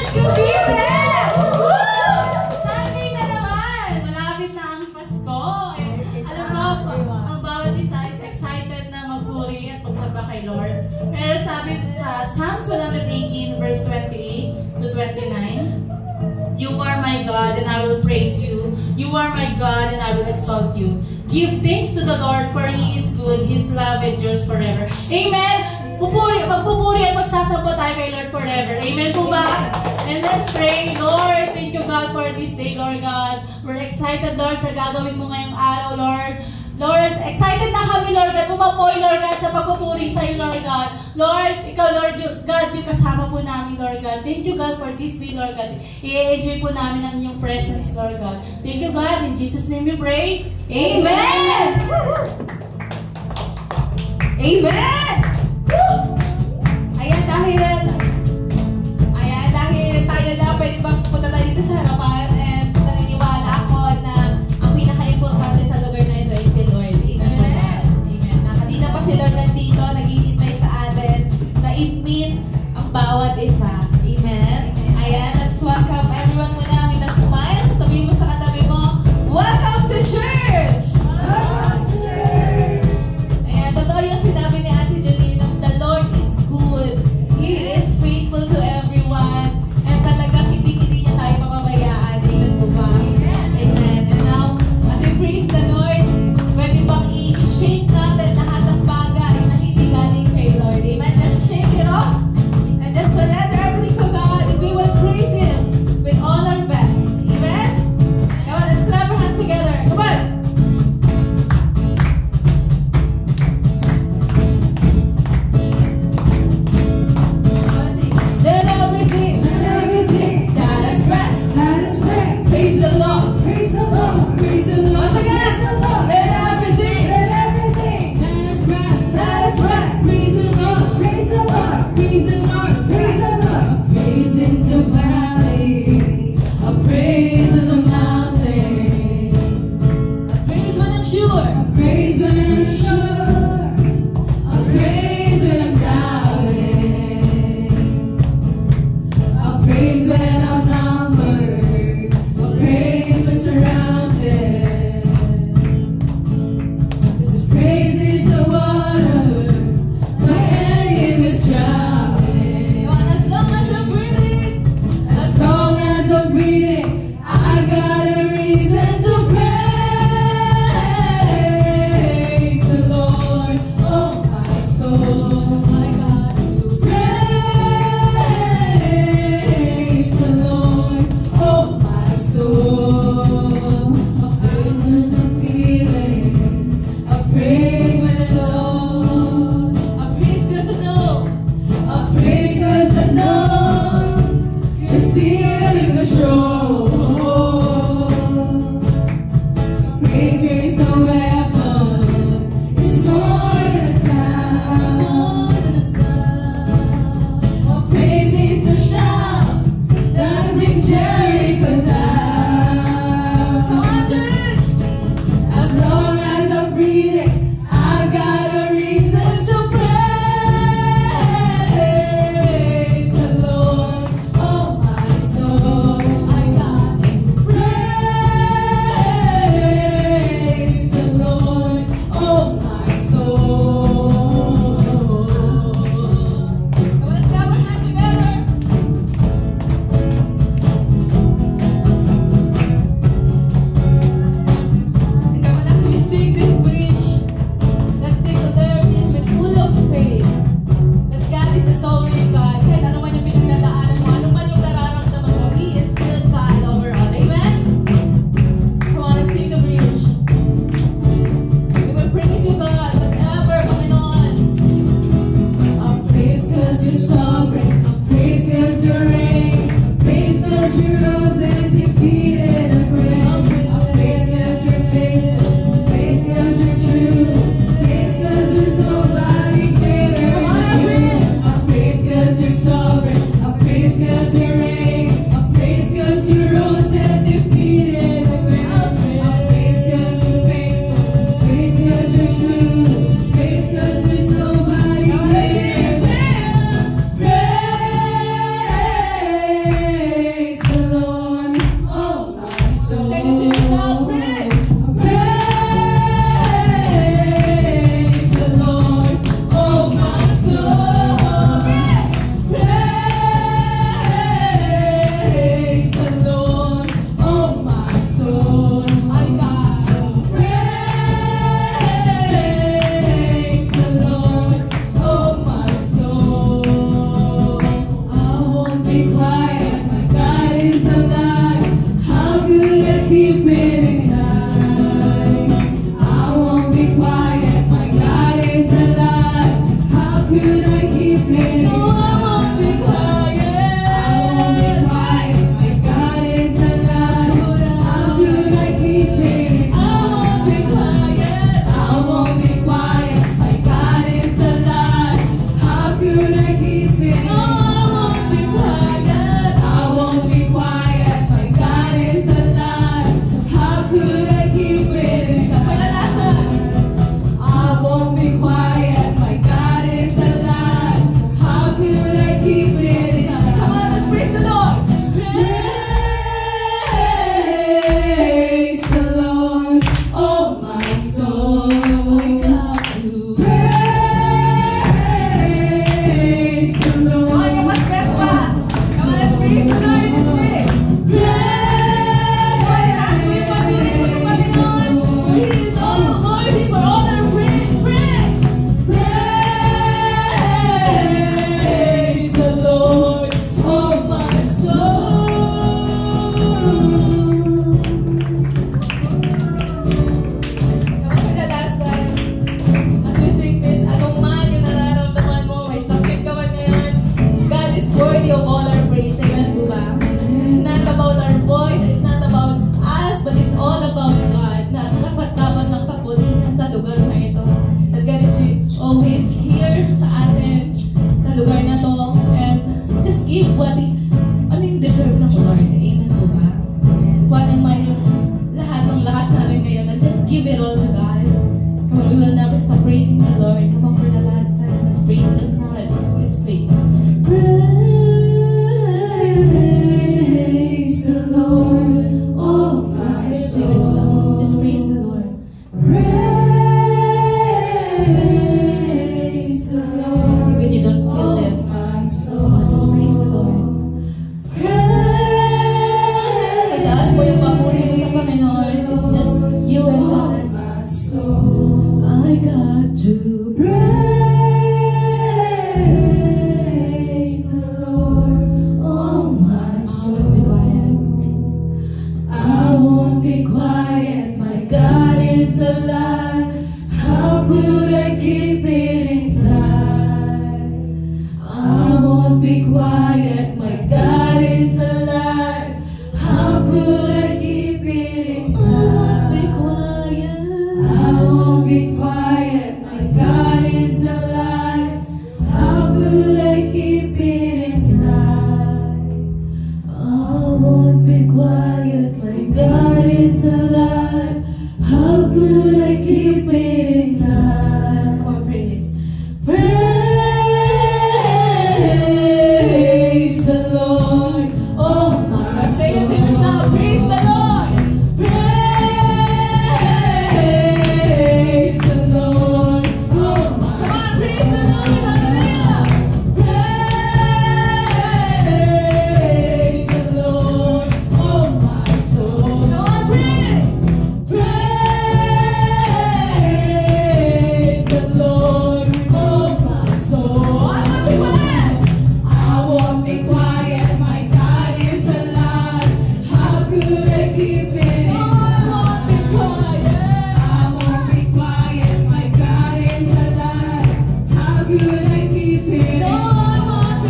Church Cavite! Sunday na naman! Malapit na ang Pasko. Alam mo, ang bawat isa is excited na magpuri at magsamba kay Lord. Pero sabi sa Psalms 118 verse 28 to 29, You are my God and I will praise you. You are my God and I will exalt you. Give thanks to the Lord for He is good. His love endures forever. Amen! Magpupuri at magsasamba tayo kay Lord forever. Amen po ba? And let's pray. Lord, thank you God for this day, Lord God. We're excited, Lord, sa gagawin mo ngayong araw, Lord. Lord, excited na kami, Lord God. Umapoy, Lord God, sa pagpupuri sa iyo, Lord God. Lord, ikaw, Lord God, yung kasama po namin, Lord God. Thank you, God, for this day, Lord God. I-enjoy po namin ang inyong presence, Lord God. Thank you, God. In Jesus' name we pray. Amen! Amen! Ayan, dahil tayo na, pwede bang punta tayo dito sa harapan, and naniniwala ako na ang pinaka-importante sa lugar na ito ay si Lord. Amen. Amen. Kanina pa si Lord nandito, naghihintay sa atin na i-meet ang bawat isa. Amen. Ayan, let's welcome everyone muna with a smile. Sabihin mo sa katabi mo, welcome to church! Welcome to church! Ayan, totoo yung sinabi ni Ate Jolene, the Lord is good. He is faithful to everyone. And talagang hindi niya tayo mamamayaan. Amen po ba? Amen. And now, as we praise the Lord, pwede bang i-shake natin lahat ng bagay na hindi galing kay Lord. Amen? Just shake it off. And just surrender everything to God. And we will praise Him with all our best. Amen? Come on, let's clap our hands together. Come on! Let everything that is breath, praise the Lord, praise the Lord, praise the Lord. Once again, let everything that is breath, praise the Lord, praise the Lord, praise the Lord, praise the Lord. A praise in the valley, a praise in the mountain, a praise when I'm sure, a praise when I'm sure, a praise when I'm doubting, a praise when I'm numbered, a praise when surrounded. This praise is the water my enemy is drowning. As long as I'm breathing, as long as I'm breathing, I got a reason to praise the Lord. Oh my soul, I got to praise the Lord. Oh my soul, a praise when I'm feeling, a praise when it's on, a praise 'cause I know, a praise 'cause I know you're still in control. Praise is a weapon, it's more than a sound. Praise is the shout that brings Jericho down. Come on, church! As long as I'm breathing, I got a reason to praise the Lord. Oh my soul, I got to praise the Lord. Oh my soul. Come on, let's clap our hands together. And come on, as we sing this bridge, let's declare this with full of faith that God is the sovereign God. Kahit ano man yung pinagdadaanan mo, ano man yung nararamdaman mo, He is still God overall. Amen? Come on, let's sing the bridge. We will praise you, God, whatever going on. I'll praise 'cause you're sovereign. I'll praise 'cause you're reign. Praise 'cause you rose and defeated the grave. I'll praise 'cause you're faithful. Praise 'cause you're true. Praise 'cause there's nobody greater. Come on, I'll praise 'cause you're sovereign. I'll praise 'cause you're reign. I'll praise 'cause you rose and defeated the grave. I'll praise 'cause you're faithful. Praise 'cause you're true. Praise 'cause there's nobody greater. Praise receive ano yung deserve ng Lord. Amen po ba? Kung ano man yung lahat ng lakas namin ngayon, let's just give it all to God. Come on, we will never stop praising the Lord. Come on, for the last time, let's praise the God in this place. Praise the Lord, oh my soul. Just praise the Lord. Praise the Lord. Even you don't feel it, just praise the Lord. Itaas mo yung papuri mo sa Panginoon. It's just you and God. I got to praise the Lord, oh my soul. I won't be quiet, my God is alive. How could I keep it inside? I won't be quiet, my God is alive. How could I keep it inside? I won't be quiet, my God is alive. How could I keep it inside? I won't be quiet, my God is alive. How could I keep it inside? Come on, praise. Praise the Lord, oh my soul. Say it to yourself, praise the Lord. Praise the Lord, oh my soul. Come on, praise the Lord, hallelujah. Praise the Lord, oh my soul. Come on, praise. Praise the Lord, oh my soul. I won't be quiet, my God is alive. How could I keep it inside? I won't be quiet, my God is alive. How could I keep it inside?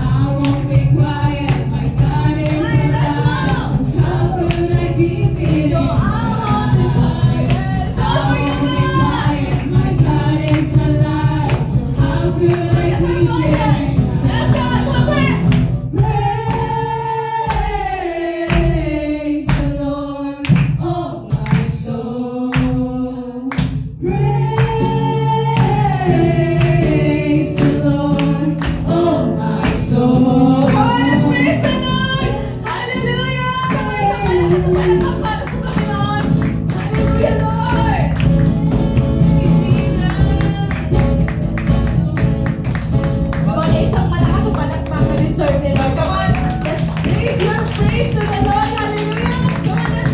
I won't be quiet, my God is alive. How could I keep it inside? I won't be quiet, my God is alive. How could I keep it inside? Praise the Lord, oh my soul. Praise the Lord, oh my soul. Oh, let's praise the Lord. Hallelujah. Para sa Panginoon. Hallelujah, Lord. Come on, isang malakas ang palakpakan ni Sir ni Lord. Come on, let's raise your praise to the Lord. Hallelujah. Come on, let's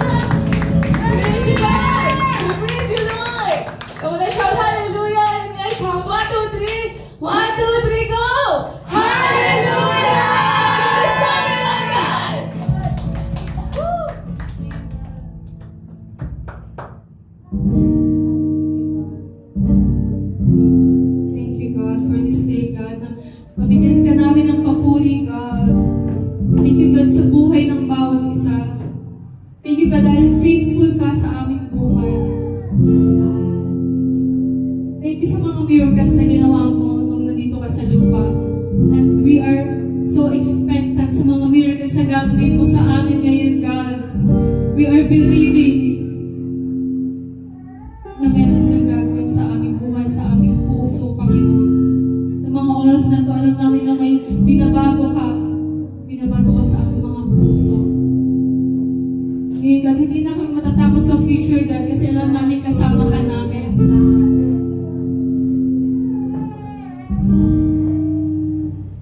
praise you, Lord. Praise you, Lord. Come on, let's shout hallelujah. And then count 1, 2, 3. 1, 2, 3, go. Hallelujah. Let's sing it like that. Woo. Thank you, God, for this day, God, na mabigyan ka namin ng papuri, God. Thank you, God, sa buhay ng bawat isa. Thank you, God, dahil faithful ka sa aming buhay. Thank you sa mga miracles na ginawa mo nung nandito ka sa lupa. And we are so expectant sa mga miracles na gagawin mo sa amin ngayon, God. We are believing na meron kang gagawin sa aming buhay, sa aming puso, Panginoon. Sa mga oras na ito, alam namin na may binabago ka sa aming mga puso. Ngayon, God, hindi na kami matatakot sa future, God, kasi alam namin kasama ka namin.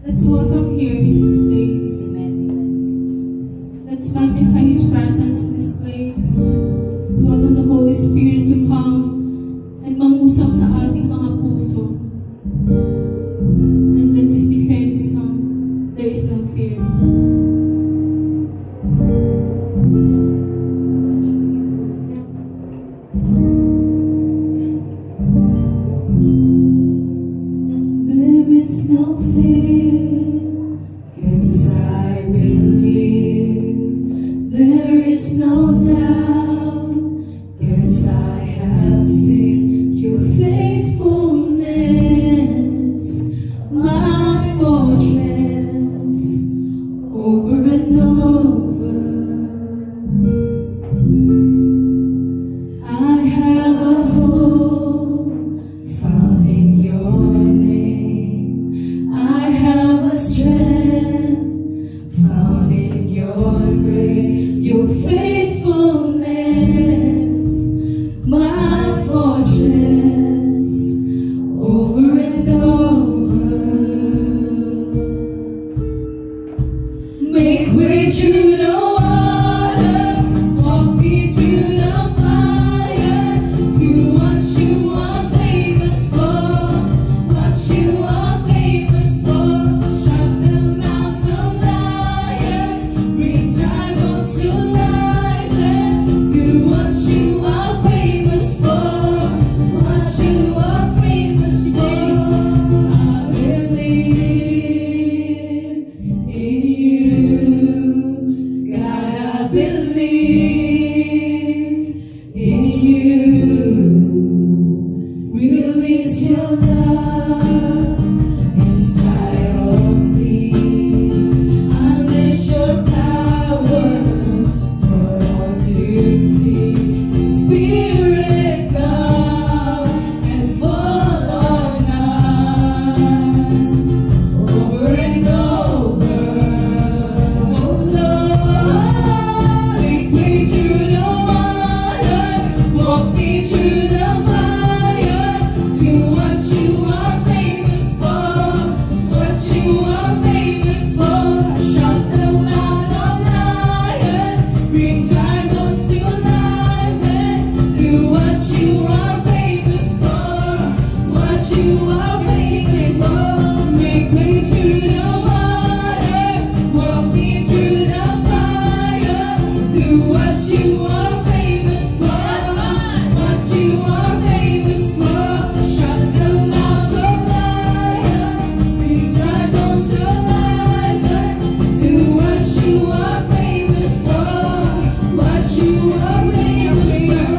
Let's welcome here in this place. Let's magnify His presence in this place. Let's welcome the Holy Spirit to come and mangusap sa ating mga puso. And let's declare this song. There is no fear. There is no fear, 'cause I believe. There is no doubt, 'cause I have seen your faithfulness, my fortress. Make way through the waters, walk me through the fire. Do what you are famous for, what you are famous for. Shut the mouths of lions, bring dry bones to life. Do what you are famous for, what you are famous for. I believe in you, God, I believe in you. Release your love inside of me. Unleash your power for all to see. Spirit, come and fall on us over and over. Oh Lord, make me through the waters, walk me through the fire. Do what you are famous for, what you are famous for. Shut the mouths of lions, bring dry bones to life. Do what you are famous for, what you are famous for. Make me through the waters, walk me through the fire. Do what you are famous for, what you are famous for. Shut the mouths of lions, bring dry bones to life. Do what you are famous for, what you are famous for.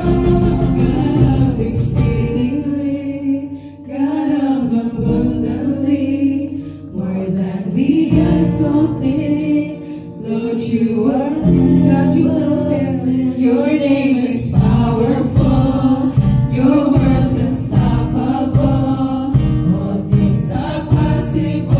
God of exceedingly, God of abundantly, more than we ask or think. Lord, you are this God, you are faithful. Your name is powerful, your words unstoppable. All things are possible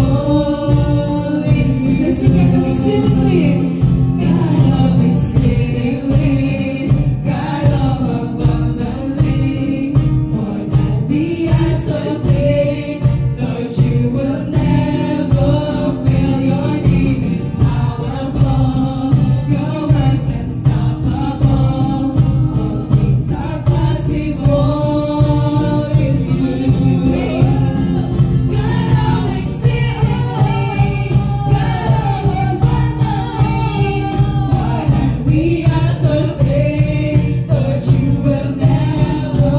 in you. Let's sing it exceedingly. God of exceedingly, God of abundantly, more than we ask or think. Lord, you will never fail. Your name is powerful, your words unstoppable. All things are possible in you. God of exceedingly, God of abundantly, more than we ask or think. Lord, you will never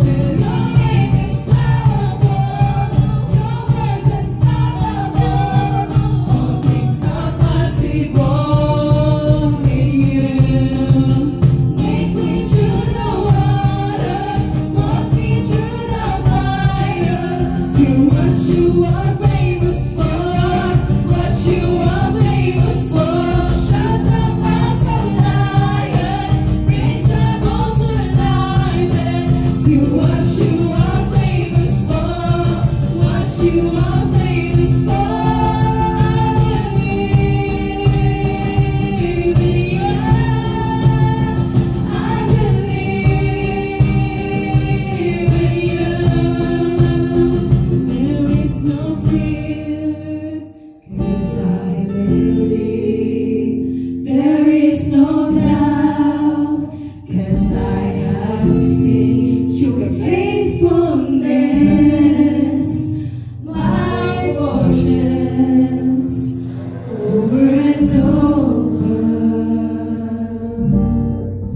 fail. Your name is powerful, your words unstoppable. All things are possible in you. Make me through the waters, walk me through the fire. Do what you are famous for, what you are famous for. Shut the mouths of lions, bring dry bones to life. Do what you are famous for, what you are famous for. I believe in you. I believe in you. There is no fear, 'cause I believe. There is no doubt, 'cause I have seen your faithfulness, my fortress, over and over.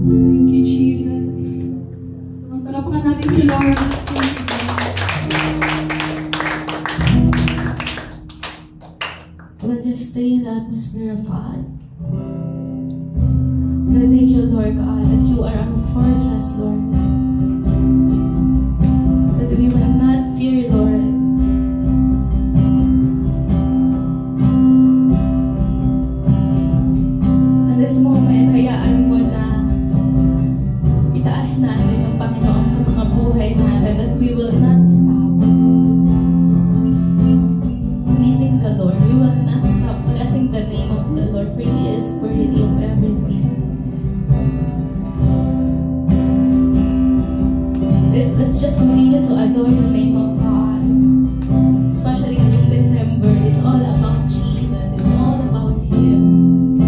Thank you, Jesus. Palapakan natin si Lord. We'll just stay in the atmosphere of God. God, thank you, Lord God, that you are our fortress, Lord. That we will not fear, Lord. At this moment, hayaan mo na itaas natin yung Panginoon sa mga buhay natin, that we will not stop pleasing the Lord. We will not stop blessing the name of the Lord, for He is worthy of everything. Let's just continue to adore the name of God. Especially ngayong December, it's all about Jesus. It's all about Him.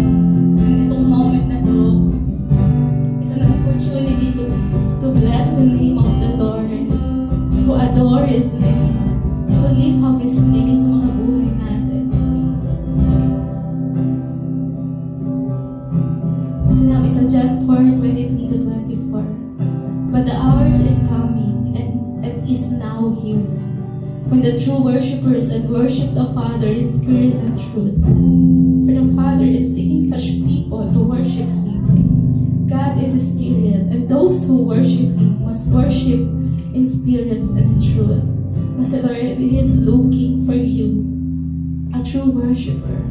be the true worshippers and worship the Father in spirit and truth. For the Father is seeking such people to worship Him. God is a spirit, and those who worship Him must worship in spirit and in truth. Kasi Lord, He is looking for you, a true worshipper.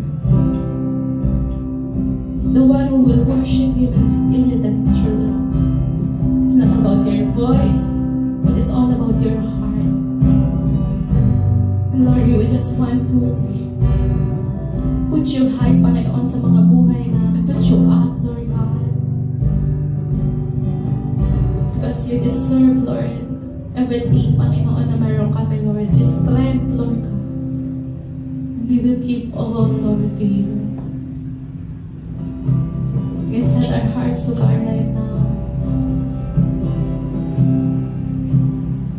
The one who will worship Him in spirit and in truth. It's not about your voice, but it's all about your heart. And Lord, we would just want to put you high, Panginoon, sa mga buhay namin. Put you up, Lord God. Because you deserve, Lord, everything, Panginoon, na meron kami, Lord. This strength, Lord God. And we will give all, Lord, to you. We set our hearts to God right now.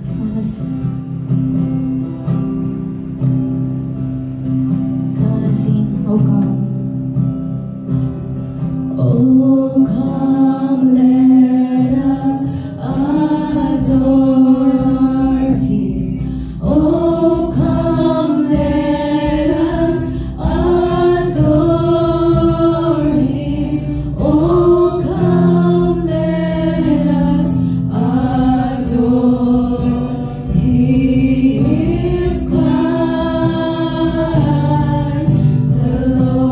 Come on, let's sing. Come on, let's sing. Oh, come. Oh, come, let us adore Him. Oh, come, let us adore Him. Oh, come, let us adore. He is Christ, the Lord.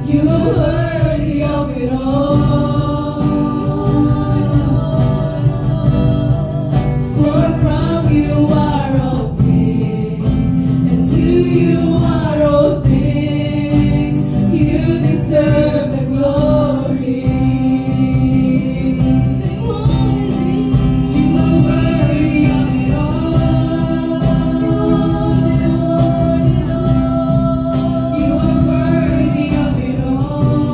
You are worthy of it all.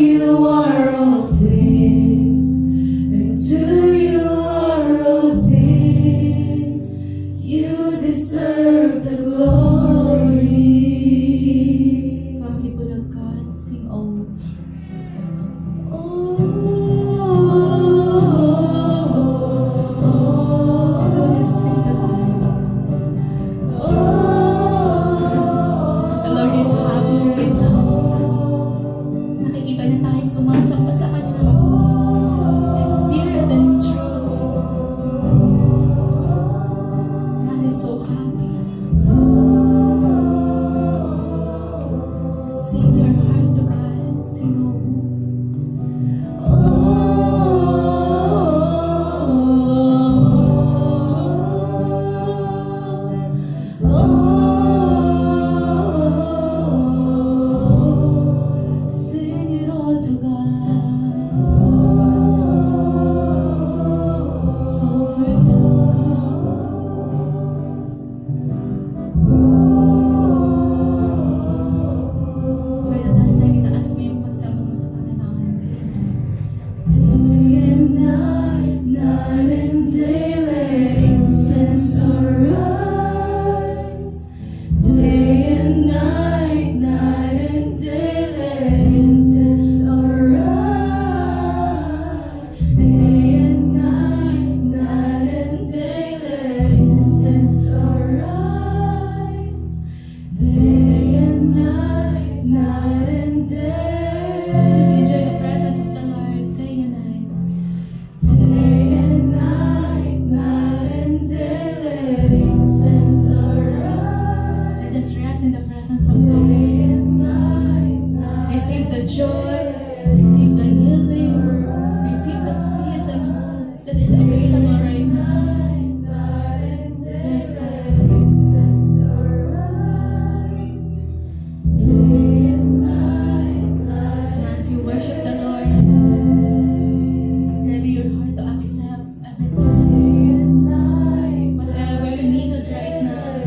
you are all things, and to you are all things. You deserve the glory. Come, people of God, sing oh. Go just sing the God. The Lord is happy right now. Nakikita niya tayong sumasamba sa Kanya. It's spirit and truth. God is so happy. Sing your heart to God. Sing sing it all to God. It's over for the last time, itaas mo yung pagsama mo sa Panginoon. Day and night, night and day, let incense arise. Day and night, night and day, let incense arise. Day and night, night and day, let incense arise. Day and night, night and day. Just enjoy the presence of the Lord, day and night. Day and night, night and day, let incense arise. Let just rest in the presence of God. Receive the joy, receive the healing, receive the peace and hope that is available right now. Yes, God. As you worship the Lord, ready your heart to accept everything. Whatever you needed right now,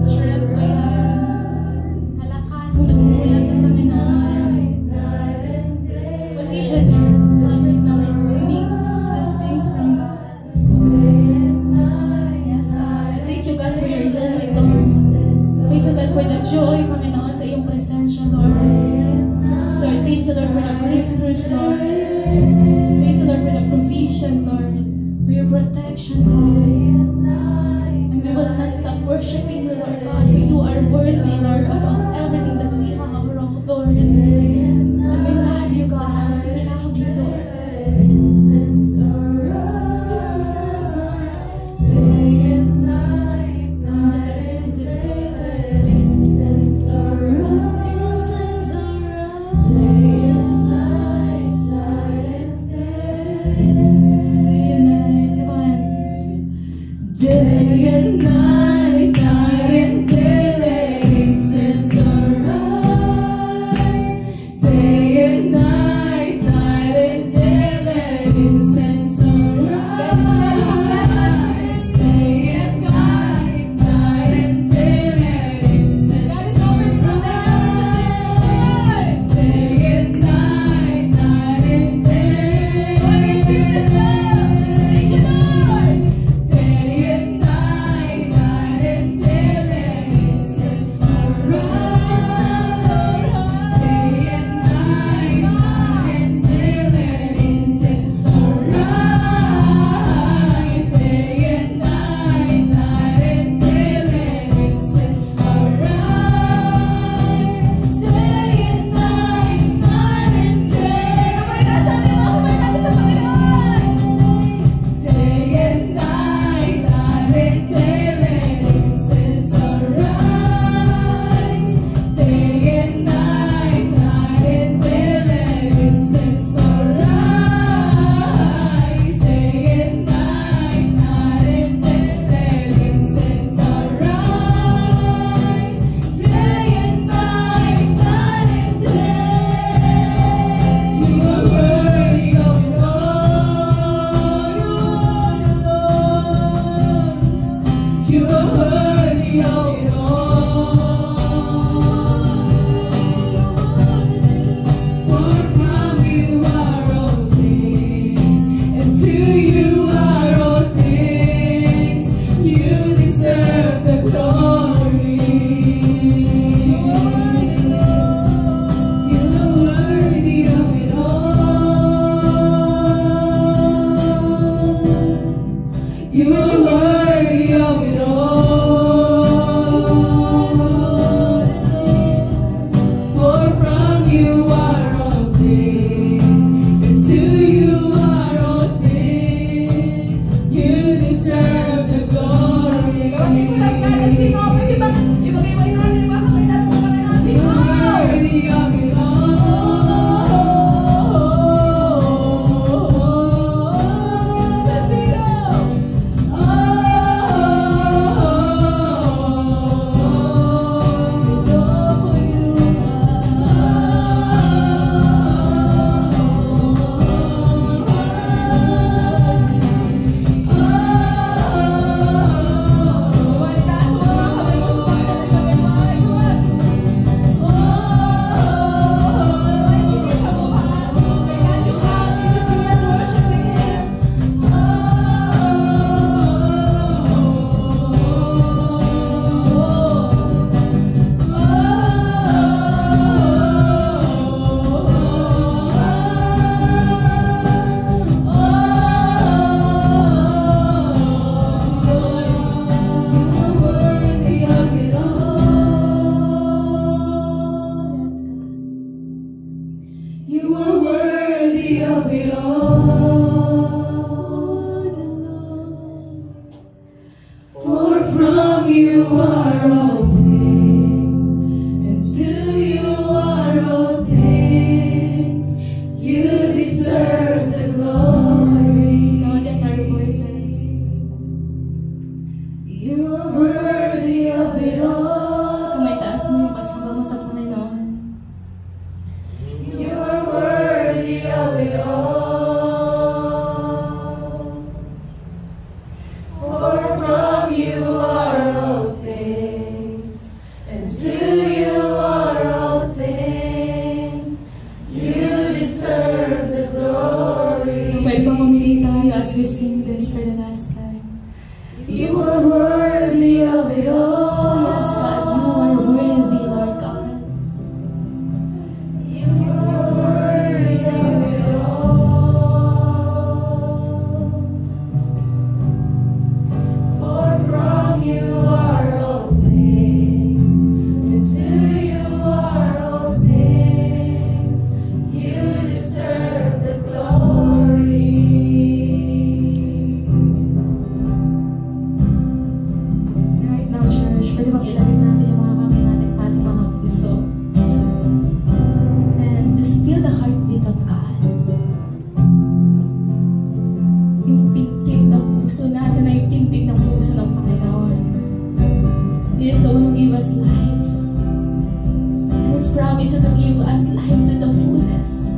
strength ba yan? Kalakasan na mula sa Panginoon. Position yourself right now, receiving these things from God. Yes, God. Thank you, God, for your healing, Lord. Thank you, God, for the joy, Panginoon, sa iyong presensya, Lord. Lord, thank you, Lord, for the breakthroughs, Lord. Thank you, Lord, for the provision, Lord, for your protection, Lord. And we will not stop worshiping you, Lord God, for you are worthy, Lord, of everything that we have, Lord. And we love you, God. We love you, Lord. Day and night, night mo yung pagsamba mo sa Panginoon. You are worthy of it all. For from you are all things, and to you are all things. You deserve the glory. Pwede pa mamili tayo as we sing this for the last time. You are worthy of it all. Yes, God, you are worthy, Lord God. You are worthy of it all. For from you are all things, and to you are all things. You deserve the glory. Right now, church, pwede bang ilagay natin yung mga kamay natin sa ating mga puso? And just feel the heartbeat of God. Yung pintig ng puso natin na yung pintig ng puso ng Panginoon. He is the one who gave us life. And His promise to give us life to the fullest.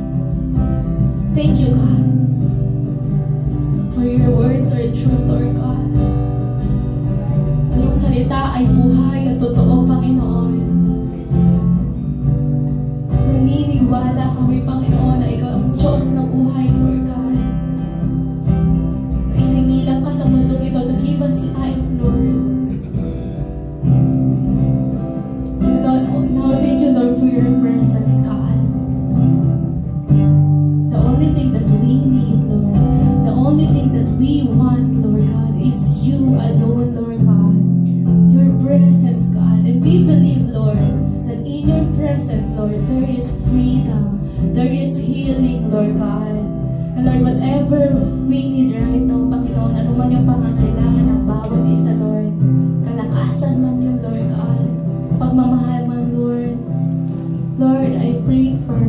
Thank you, God, for your words are true, Lord God. Ang iyong salita ay buhay at totoo, Panginoon. Naniniwala kami, Panginoon, na Ikaw ang Diyos na buhay, Lord God. Na isinilang ka sa mundong ito to give us life, Lord. Now, thank you, Lord, for your presence, God. The only thing that we need, Lord, the only thing that we want, Lord God, is you alone, Lord God. Your presence, God. And we believe, Lord, that in your presence, Lord, there is freedom. There is healing, Lord God. And Lord, whatever we need right now, Panginoon, ano man yung pangangailangan ng bawat isa, Lord. Kalakasan man yun, Lord God. Pagmamahal man, Lord. Lord, I pray for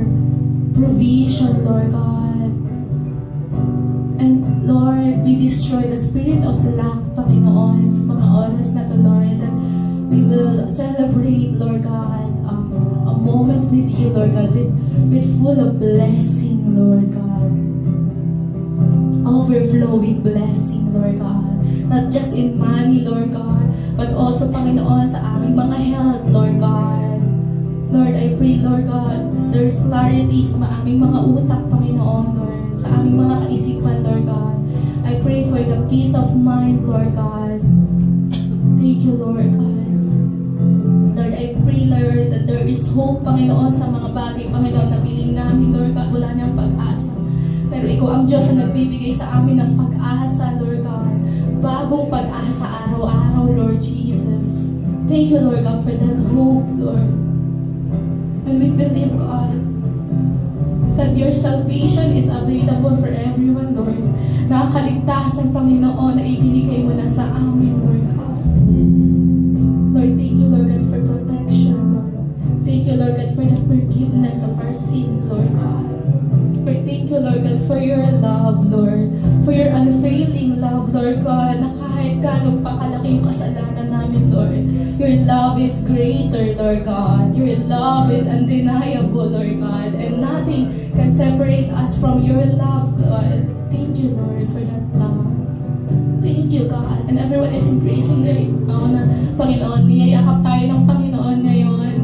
provision, Lord God. And Lord, we destroy the spirit of lack, Panginoon, sa mga oras na to, Lord. That we will celebrate, Lord God, a moment with you, Lord God, with full of blessing, Lord God. Overflowing blessing, Lord God. Not just in money, Lord God, but also, Panginoon, sa aming mga health, Lord God. Lord, I pray, Lord God, there's clarity sa aming mga utak, Panginoon, Lord. Sa aming mga kaisipan, Lord God. I pray for the peace of mind, Lord God. Thank you, Lord God. Lord, I pray, Lord, that there is hope, Panginoon, sa mga bagay, Panginoon, na piling namin, Lord God. Wala niyang pag-asa. Pero Ikaw ang Diyos na nagbibigay sa amin ng pag-asa, Lord God. Bagong pag-asa araw-araw, Lord Jesus. Thank you, Lord God, for that hope, Lord. And we believe, God, that your salvation is available for everyone, Lord. Na ang kaligtasan, Panginoon, na ibinigay mo na sa amin, Lord God. Lord, thank you, Lord God, for protection, Lord. Thank you, Lord God, for the forgiveness of our sins, Lord God. Lord, thank you, Lord God, for your love, Lord. For your unfailing love, Lord God, na kahit gano'ng pakalaki yung kasalanan namin, Lord. Your love is greater, Lord God. Your love is undeniable, Lord God. And nothing can separate us from your love, God. Thank you, Lord, for that love. Thank you, God. And everyone is embracing right now na, Panginoon, niyayakap tayo ng Panginoon ngayon.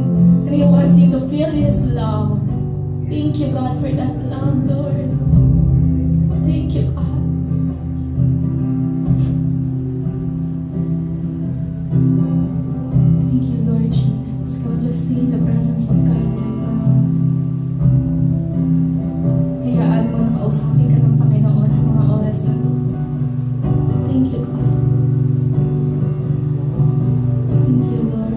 And He wants you to feel His love. Thank you, God, for that love, Lord. Thank you, God. Thank you, Lord Jesus. Lord, just stay in the presence of God right now. Hayaan mo na kausapin ka ng Panginoon sa mga oras na ito. Thank you, God. Thank you, Lord.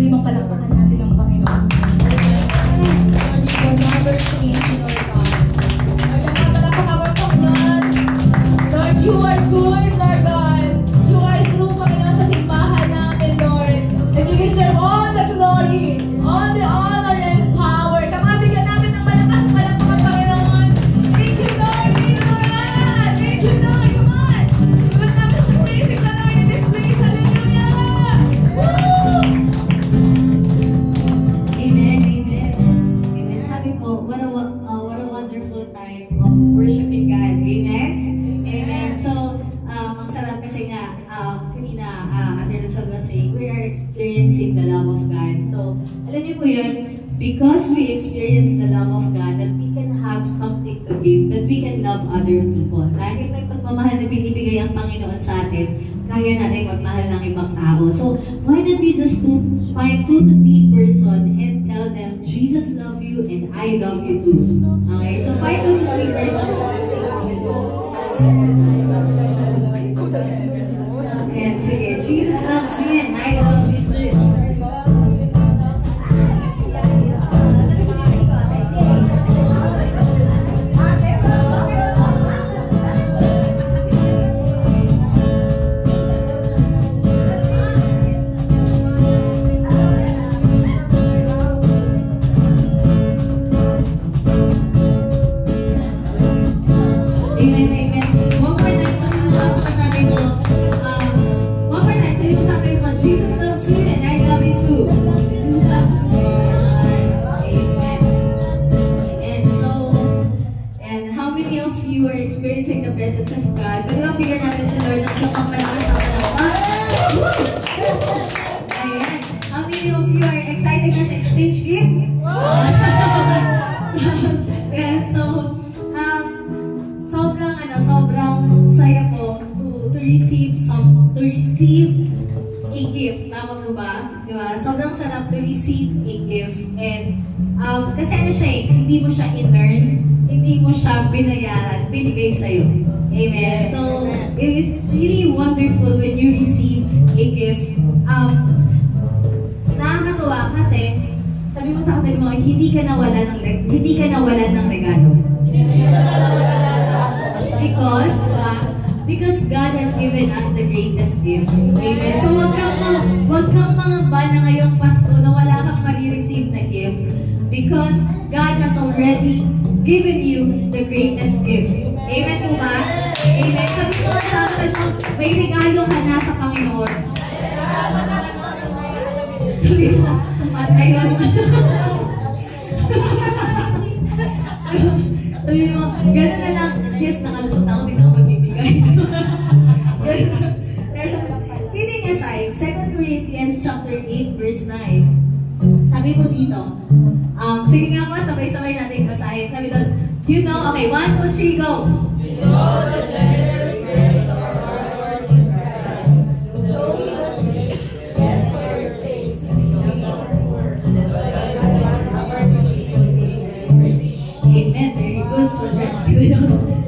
Patuloy mapalakpakan natin ang Panginoon. Lord, you will never change, Lord God. Lord, napapalakpakan mo, Lord. Lord, you are good, Lord God. You are true, Panginoon, sa simbahan namin, Lord. And you deserve all the glory, all the honor and power. Kamabigyan natin ng malakas na palakpakan, Panginoon. Thank you, Lord. Thank you, Lord. Thank you, Lord. Come on. We will never stop praising the Lord in this place. Hallelujah. Woo! Amen, amen. Amen. Sabi ko, what a wonderful time of worshiping God. Amen? Amen. So, ang sarap kasi nga, kanina, Ate Rizal was saying, we are experiencing the love of God. So, alam niyo po yun, because we experience the love of God, that we can have something to give, that we can love other people. Dahil may pagmamahal na binibigay ang Panginoon sa atin, kaya natin magmahal ng ibang tao. So, why not we just find 2 to 3 person and tell them, Jesus love you and I love you too. Okay? So, find 2 to 3 person. Ayan, sige. Jesus loves you and I love you too. Amen, amen. One more time, sabi mo sa katabi mo. One more time, sabi mo sa katabi mo, Jesus loves you and I love you too. Jesus loves you. Amen. Amen. So, and how many of you are experiencing the presence of God? Pwede bang bigyan natin si Lord ng sapang malakas na palakpak? Ayan. How many of you are excited as exchange gift? Ayan, so, sobrang saya po to receive a gift. Tama po ba? Diba? Sobrang sarap to receive a gift. And kasi ano siya hindi mo siya in-earn, hindi mo siya binayaran, binigay sa'yo. Amen? So, it's really wonderful when you receive a gift. Nakakatuwa kasi, sabi mo sa katabi mo, hindi ka nawalan ng regalo. Because God has given us the greatest gift. Amen. So wag kang mangamba na ngayong Pasko na wala kang marireceive na gift. Because God has already given you the greatest gift. Amen po ba? Amen. Sabi ko sa akin mo, may regalo ka na sa Panginoon. Sabi mo, patay yun. Sabi mo, gano'n na lang, yes, nakalusot ako, hindi ako magbibigay. Pero, kidding aside, 2 Corinthians chapter 8, verse 9, sabi mo dito, sige nga po, sabay-sabay natin basahin. Sabi doon, you know, okay, 1, 2, 3, go! You know the generous grace of our Lord Jesus Christ, though he was rich, yet for your sakes he became poor, so that you might have our rich. Amen. Very good, children.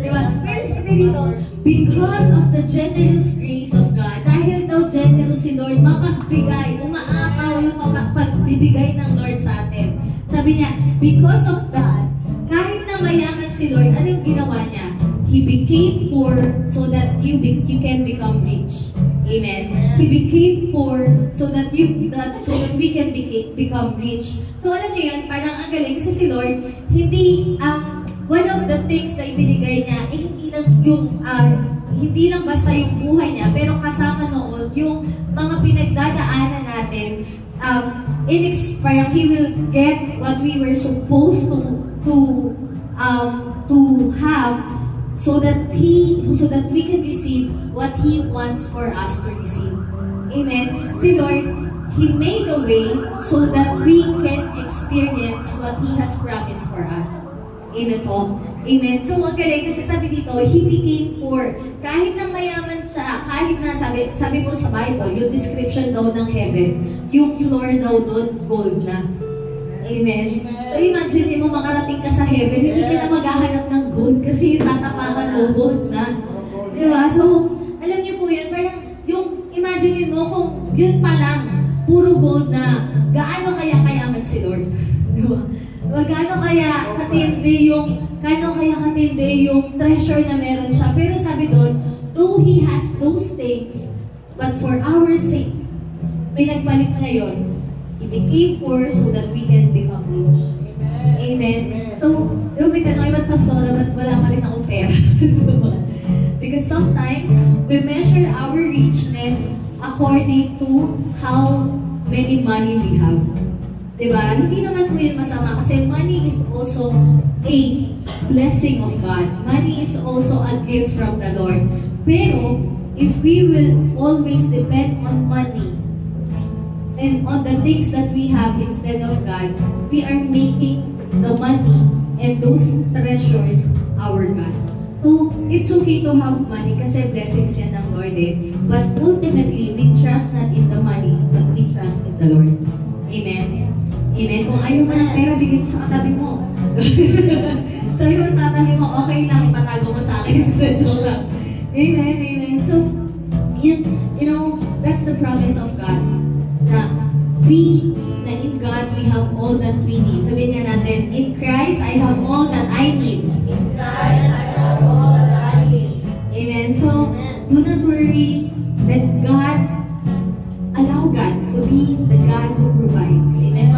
Diba? Pero sabi dito, because of the generous grace of God, dahil daw generous si Lord, mapagbigay, umaapaw yung pagbibigay ng Lord sa atin. Sabi niya, because of that, kahit na mayaman si Lord, ano yung ginawa niya? He became poor so that you can become rich. Amen. He became poor so that we can become rich. So alam niyo yun, parang ang galing kasi si Lord, hindi one of the things na ibinigay niya, hindi lang basta yung buhay niya, pero kasama noon yung mga pinagdadaanan natin. Parang He will get what we were supposed to have, so that we can receive what He wants for us to receive. Amen. Si Lord, He made a way so that we can experience what He has promised for us. Amen po. Amen. So, ang galing kasi sabi dito, He became poor. Kahit na mayaman siya, kahit na sabi po sa Bible, yung description daw ng heaven, yung floor daw doon, gold na. Amen. So, imagine mo, makarating ka sa heaven, hindi ka na maghahanap ng gold kasi yung tatapakan mo, gold na. Diba? So, alam niyo po yun, parang yung imagine mo kung yun pa lang, puro gold na gaano kaya kayaman si Lord. Diba? Gaano kaya katindi yung treasure na meron siya. Pero sabi doon, though He has those things, but for our sake, may nagpalit ngayon. He became poor so that we can become rich. Amen. So, yung may tanong, ba't pastora, ba't wala pa rin akong pera? Because sometimes, we measure our richness according to how many money we have. Diba? Hindi naman po yun masama kasi money is also a blessing of God. Money is also a gift from the Lord. Pero, if we will always depend on money and on the things that we have instead of God, we are making the money and those treasures our God. So, it's okay to have money kasi blessings yan ng Lord eh. But ultimately, we trust not in the money, but we trust in the Lord. Amen? Amen? Kung ayaw mo ng pera, bigay mo sa katabi mo. Sabi mo sa katabi mo, okay lang, ipatago mo sa akin. Joke lang. Amen? Amen? So, you know, that's the promise of God. Na in God, we have all that we need. Sabihin nga natin, in Christ, I have all that I need. In Christ, I have all that I need. Amen. So, do not worry that allow God to be the God who provides. Amen.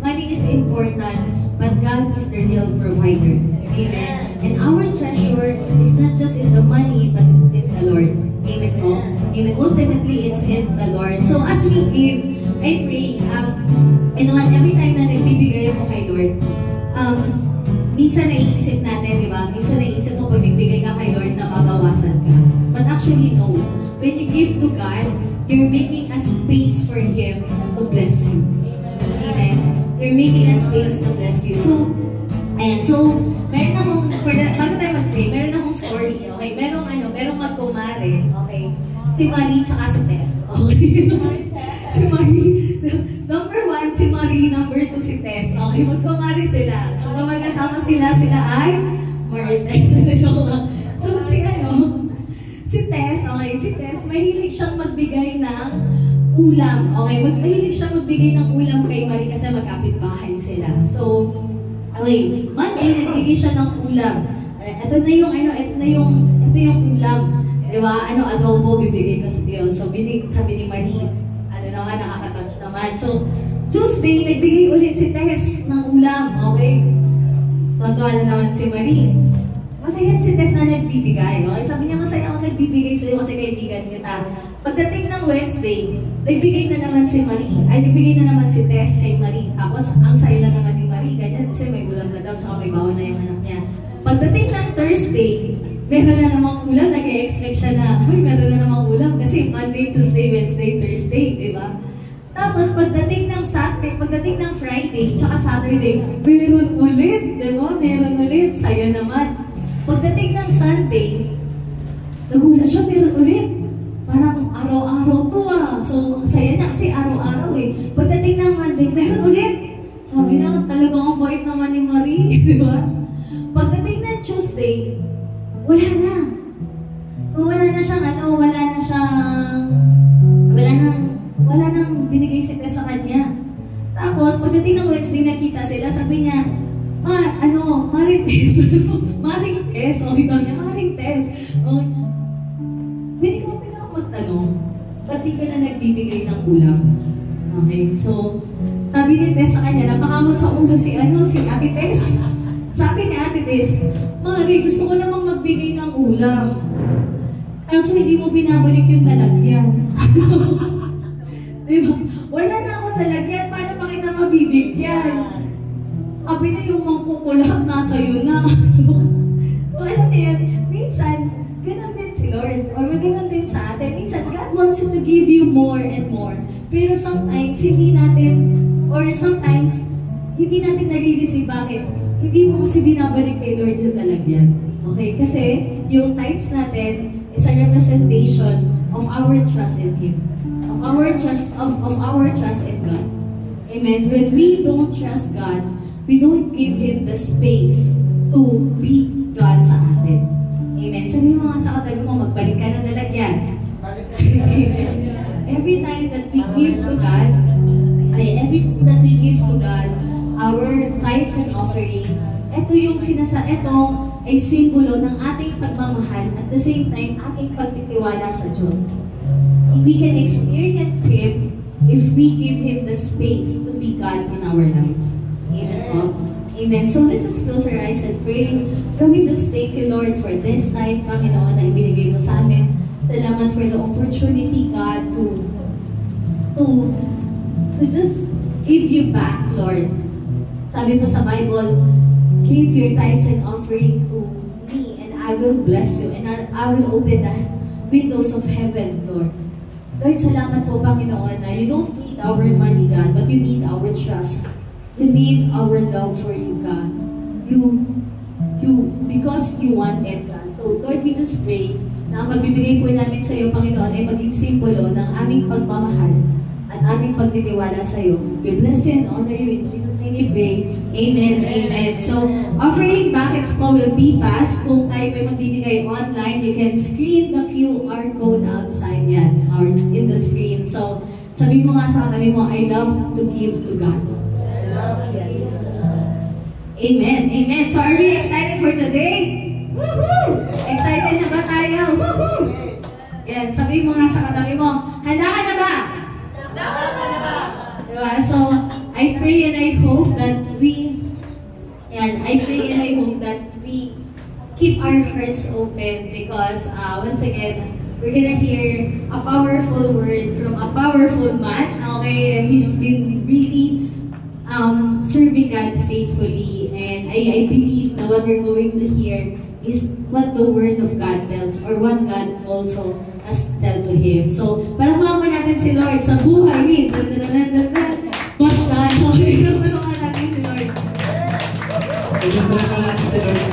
Money is important, but God is the real provider. Amen. And our treasure is not just in the money, but it's in the Lord. Amen po. Amen. Ultimately, it's in the Lord. So, as we give, I pray, every time na nagbibigay ako kay Lord, minsan naiisip natin, di ba? Minsan naiisip mo pag nagbigay ka kay Lord, nababawasan ka. But actually, no. When you give to God, you're making a space for Him to bless you. Amen. You're making a space to bless you. So, ayan. So, meron akong, bago tayo mag-pray, meron akong story, okay? Merong magkumare, okay? Si Marie tsaka si Tess, okay? Si Marie, number 1, si Marie, number 2, si Tess, okay? Magkumare sila. So, kung magkasama sila ay Marie Tess. So, si Tess, okay? Si Tess, mahilig siyang magbigay ng ulam, okay? Mahilig siyang magbigay ng ulam kay Marie kasi magkapit-bahay sila. So, okay, Monday, nagbigay siya ng ulam. Ito yung ulam. Diba? Adobo, bibigay ko sa Diyos. So, sabi ni Marie, nakaka-touch naman. So, Tuesday, nagbigay ulit si Tess ng ulam. Okay? Tuntua na naman si Marie. Masaya si Tess na nagbibigay. Okay? Sabi niya, masaya ako nagbibigay sa'yo kasi kaibigan kita. Pagdating ng Wednesday, nagbigay na naman si Marie. Nagbigay na naman si Tess kay Marie. Tapos, ang saya lang naman ni Marie. Ganyan, kasi may ulam na daw, tsaka may bawa na yung anak niya. Pagdating ng Thursday, meron na namang ulam, nag-e-expect siya na, meron na namang ulam kasi Monday, Tuesday, Wednesday, Thursday, di ba? Tapos pagdating ng Friday, tsaka Saturday, meron ulit, di ba? Meron ulit, saya naman. Pagdating ng Sunday, nagulat siya, meron ulit. Parang araw-araw to So, saya niya kasi araw-araw eh. Pagdating ng Monday, meron ulit. Sabi niya, talagang ang bait naman ni Marie, di ba? Pagdating ng Tuesday, wala na. So, wala nang binigay si Tess sa kanya. Tapos, pagdating ng Wednesday, nakita sila, sabi niya, Maring Tess. Maring Tess. Okay, sabi niya, Maring Tess. Okay. Hindi ko magtanong, ba't di ka na nagbibigay ng ulam? Okay, so, sabi ni Tess sa kanya, napakamot sa ulo si Ate Tess. Sabi ni Ate Tess, Mari, gusto ko namang magbigay ng ulam. Kaso hindi mo binabalik yung lalagyan. Diba? Wala na akong lalagyan. Paano pa kita mabibigyan? Sabi niya yung mangkukulat nasa iyo na. So alam niyo yan, minsan, ganoon din si Lord. Or ganoon din sa atin. Minsan, God wants to give you more and more. Pero sometimes, hindi natin nare-receive. Bakit? Hindi mo kasi binabalik kay Lord yung lalagyan. Okay? Kasi yung tithes natin is a representation of our trust in Him. Of our trust in God. Amen? When we don't trust God, we don't give Him the space to be God sa atin. Amen? Sabi mo nga sa katabi mo, magbalik ka ng lalagyan. Amen? every time that we give to God, everything that we give to God, our tithes and offering, ito ay simbolo ng ating pagmamahal at the same time ating pagtitiwala sa Diyos. We can experience Him if we give Him the space to be God in our lives. Amen po. Amen. So let's just close our eyes and pray. Lord, we just thank you, Lord, for this time, Panginoon, na ibinigay mo sa amin. Salamat for the opportunity, God, to just give you back, Lord. Sabi mo sa Bible, give your tithes and offering to me, and I will bless you, and I will open the windows of heaven, Lord. Lord, salamat po, Panginoon, na you don't need our money, God, but you need our trust. You need our love for you, God. Because you want it, God. So, Lord, we just pray na ang magbibigay po namin sa iyo, Panginoon, ay maging simbolo ng aming pagmamahal at aming pagtitiwala sa iyo. We bless you and honor you. In Jesus' name we pray. Amen. Amen. So, offering buckets po will be passed. Kung tayo po magbibigay online, you can screen the QR code outside yan or in the screen. So, sabi mo nga sa katabi mo, I love to give to God. Amen. Amen. So, are we excited for today? Woohoo! Excited na ba tayo? Woohoo! Yan, sabi mo nga sa katabi mo, handa ka na ba? Diba? So, I pray and I hope that we keep our hearts open because once again, we're gonna hear a powerful word from a powerful man, okay? And he's been really serving God faithfully, and I believe na what we're going to hear is what the Word of God tells or what God also has tell to Him. So, palakpakan mo natin si Lord sa buhay ni Boss God. Okay, palakpakan natin si Lord. Palakpakan natin si Lord.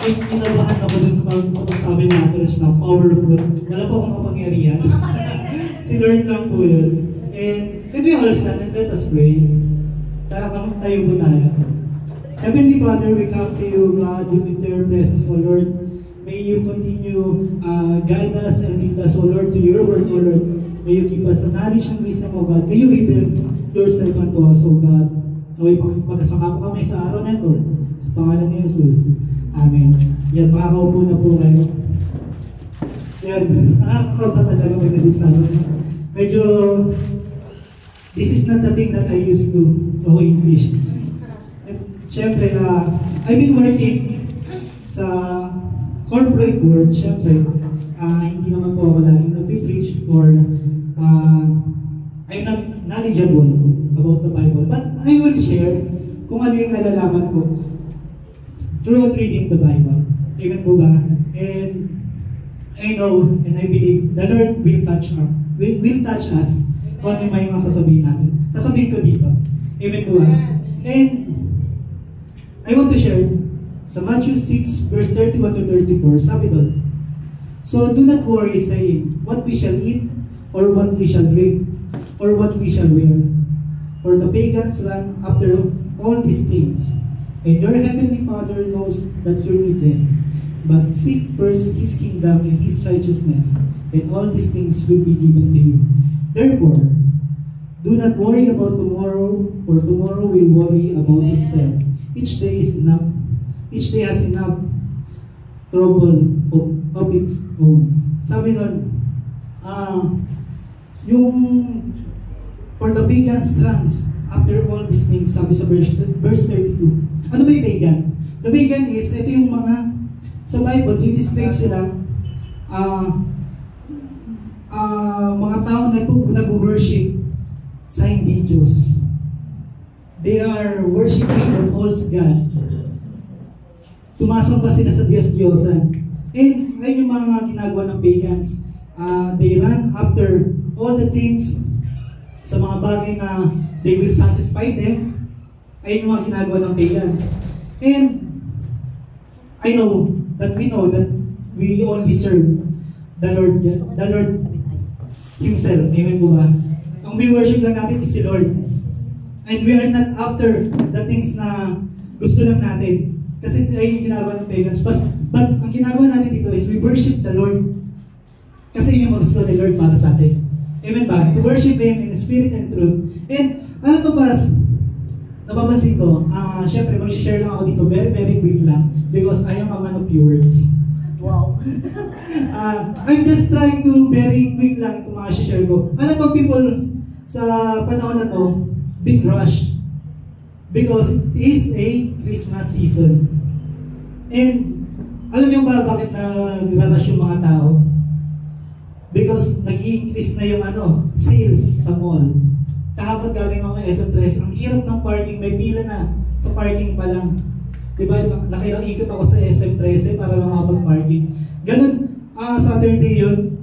Inabahan ako dun sa pagsasabi na Trish na powerful. Wala po akong kapangyarihan. Si Lord lang po yun. And can we all stand and let us pray? Tara tayo po tayo. Heavenly Father, we come to you, God, with your presence, O Lord. May you continue guide us and lead us, O Lord, to your word, O Lord. May you keep us a knowledge and wisdom, O God. May you reveal yourself unto us, O God. Okay, magkasama po kami sa araw na ito. Sa pangalan ni Jesus. Amen. Yan, makakaupo na po kayo. Yan, nakakakaba talaga magdadisano. Medyo, this is not the thing that I used to know English. Siyempre, I've been working sa corporate world, siyempre, hindi naman po ako laging nag-preach or I'm not knowledgeable about the Bible. But I will share kung ano yung nalalaman ko through reading the Bible. Amen po ba? And I know and I believe the Lord will touch us kung ano may mga sasabihin natin. Sasabihin ko dito. Amen po ba? And I want to share sa Matthew 6 verse 31 to 34, sabi doon, so do not worry saying, what we shall eat, or what we shall drink, or what we shall wear. For the pagans run after all these things, and your heavenly Father knows that you need them. But seek first His kingdom and His righteousness, and all these things will be given to you. Therefore, do not worry about tomorrow, for tomorrow will worry about itself. Each day is enough. Each day has enough trouble of its own. Sabi nun, yung for the pagans runs after all these things, sabi sa verse 32. Ano ba yung pagan? The pagan is, ito yung mga, sa Bible, i-describe sila, mga tao na nag-worship sa hindi Diyos. They are worshiping the false God. Tumasamba sila sa Diyos-Diyosan. And ngayon yung mga ginagawa ng pagans, they run after all the things sa mga bagay na they will satisfy them. Ayun yung mga ginagawa ng pagans. And I know that we only serve the Lord Himself. Amen po ba? Ang we worship lang natin is the Lord. And we are not after the things na gusto lang natin. Kasi ayun yung ginagawa ng pagans. But ang ginagawa natin dito is we worship the Lord. Kasi yung gusto ni Lord para sa atin. Amen ba? To worship Him in spirit and truth. And ano to Bas? Napapansin ko, syempre mag-share lang ako dito very very quick lang because I am a man of few words. Wow. I'm just trying to very quick lang itong mga share ko. Ano to people sa panahon na to, big rush. Because it is a Christmas season. And alam niyo ba bakit nag-rush yung mga tao? Because nag-i-increase na yung sales sa mall. Kahapon galing ako ng SM13, ang hirap ng parking, may pila na sa parking pa lang. Diba, nakilang ikot ako sa SM13 para lang makapag-parking. Ganun, Saturday yun.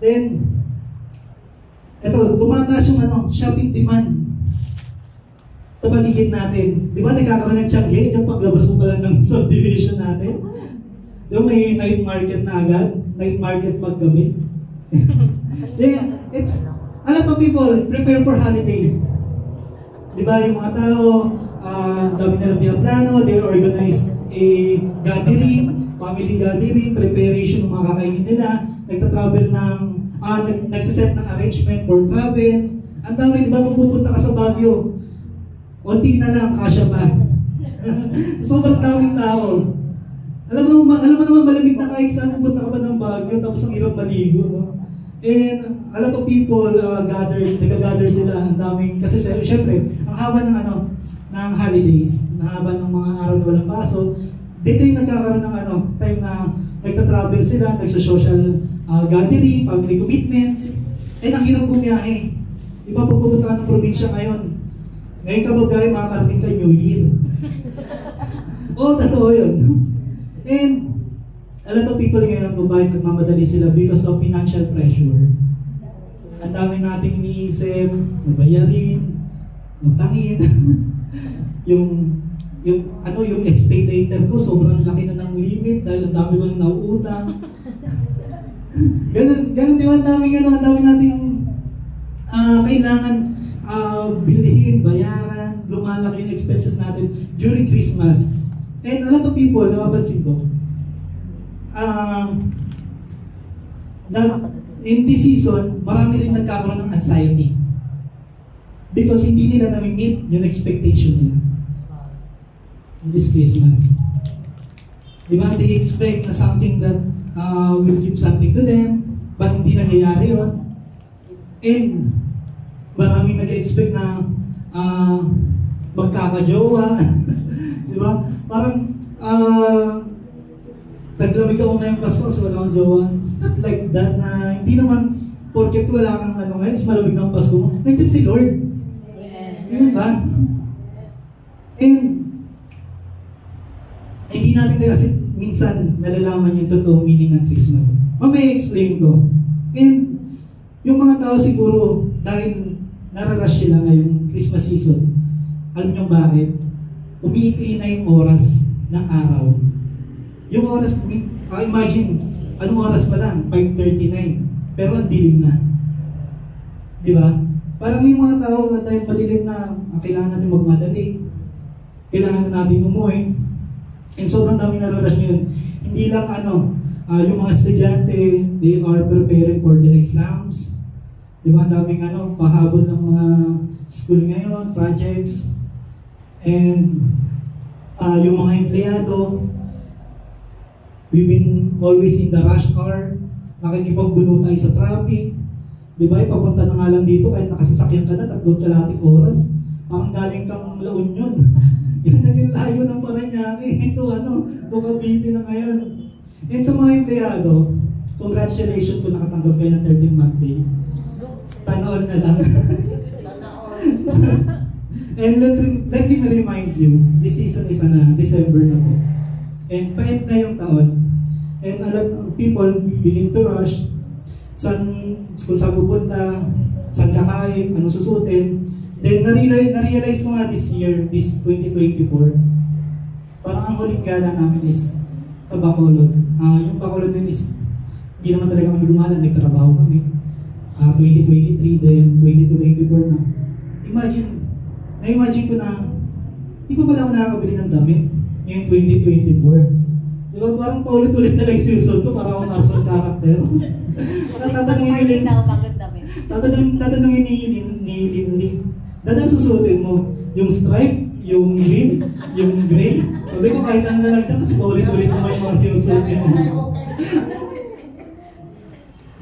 Then, eto, tumataas yung shopping demand sa paligid natin. Diba, nagkakaroon ng tiyangge, yung paglabas mo pala ng subdivision natin. Diba, may night market na agad, night market paggabi. Yeah, it's, a lot of people prepare for holiday. Diba, yung mga tao, dami nilang pinaplano, they organize a gathering, family gathering, preparation ng mga kakainin nila, nagta-travel ng, nagsiset ng arrangement for travel. Ang dami, diba, pupunta ka sa Baguio, unti na lang, kasya pa. Sobrang daming tao. Alam mo naman malamig na kahit saan pupunta ka pa ng Baguio, tapos ang hirap maligo, no? And a lot of people nag-gather sila, ang daming, kasi syempre, ang haba ng ng holidays, ang haba ng mga araw na walang pasok, dito yung nagkakaroon ng time na nagta-travel sila, nagsa-social gathering, family commitments, and ang hirap bumiyahe. Iba pag pupunta ka ng probinsya ngayon ka babiyahe, makakarating ka New Year. Oo, totoo yun. And a lot of people ngayon bakit nagmamadali sila because of financial pressure. Ang dami nating iniisip, nabayarin, magtangin. yung expectator ko, sobrang laki na ng limit dahil ang dami ko yung nauutang. Ganun di ba, ang dami nating kailangan bilhin, bayaran, lumalaki yung expenses natin during Christmas. And a lot of people, napapansin ko, in this season, marami rin nagkakaroon ng anxiety. Because hindi nila nami-meet yung expectation nila in this Christmas. Diba? They expect na something that will give something to them, but hindi nangyayari yun. And maraming nag-expect na magkakajowa. Diba? Parang taglamig ako ngayong Pasko kasi wala akong jowa. It's not like that na hindi naman porket wala kang ngayon, malamig na ang Pasko mo. Nandiyan si Lord. Ganun ba? And hindi natin kasi minsan nalalaman yung totoong meaning ng Christmas. Mamaya explain ko. And yung mga tao siguro dahil nararush sila ngayong Christmas season, alam niyo bakit? Umiikli na yung oras ng araw. Yung oras, imagine, anong oras pa lang? 5:39. Pero ang dilim na. Di ba? Parang yung mga tao na dahil madilim na, kailangan natin magmadali. Kailangan na natin umuwi. And sobrang daming nararush ngayon. Hindi lang yung mga estudyante, they are preparing for their exams. Di ba? Ang daming pahabol ng mga school ngayon, projects. And yung mga empleyado, we've been always in the rush hour, nakikipagbuno tayo sa traffic. Di ba? Papunta na nga lang dito, kahit nakasasakyan ka na, 3 oras. Parang galing kang La Union. Yan na yung layo ng Paranaque. Ito Cavite na ngayon. And sa mga empleyado, congratulations kung nakatanggap kayo ng 13th-month pay. Sana all na lang. And let me remind you, this season is December na po. And pa-end na yung taon. And a lot of people begin to rush. Kung saan pupunta, saan kakain, anong susutin. Then na-realize ko nga this year, this 2024, parang ang huling gala namin is sa Bacolod. Yung Bacolod din is, hindi naman talaga kami gumala, nagtrabaho kami. 2023, then 2024 na. Na-imagine ko na, di pa pala ako nakakabili ng damit ngayong 2024. Di ba parang paulit-ulit na lang sinusunod ko para ako narrow character. Mas party daw pagod damit. tatanungin ni Linley, dadan susuotin mo, yung stripe, yung green, yung gray. Sabi ko kahit ano na lang dyan kasi paulit-ulit mo yung mga sinusuotin mo.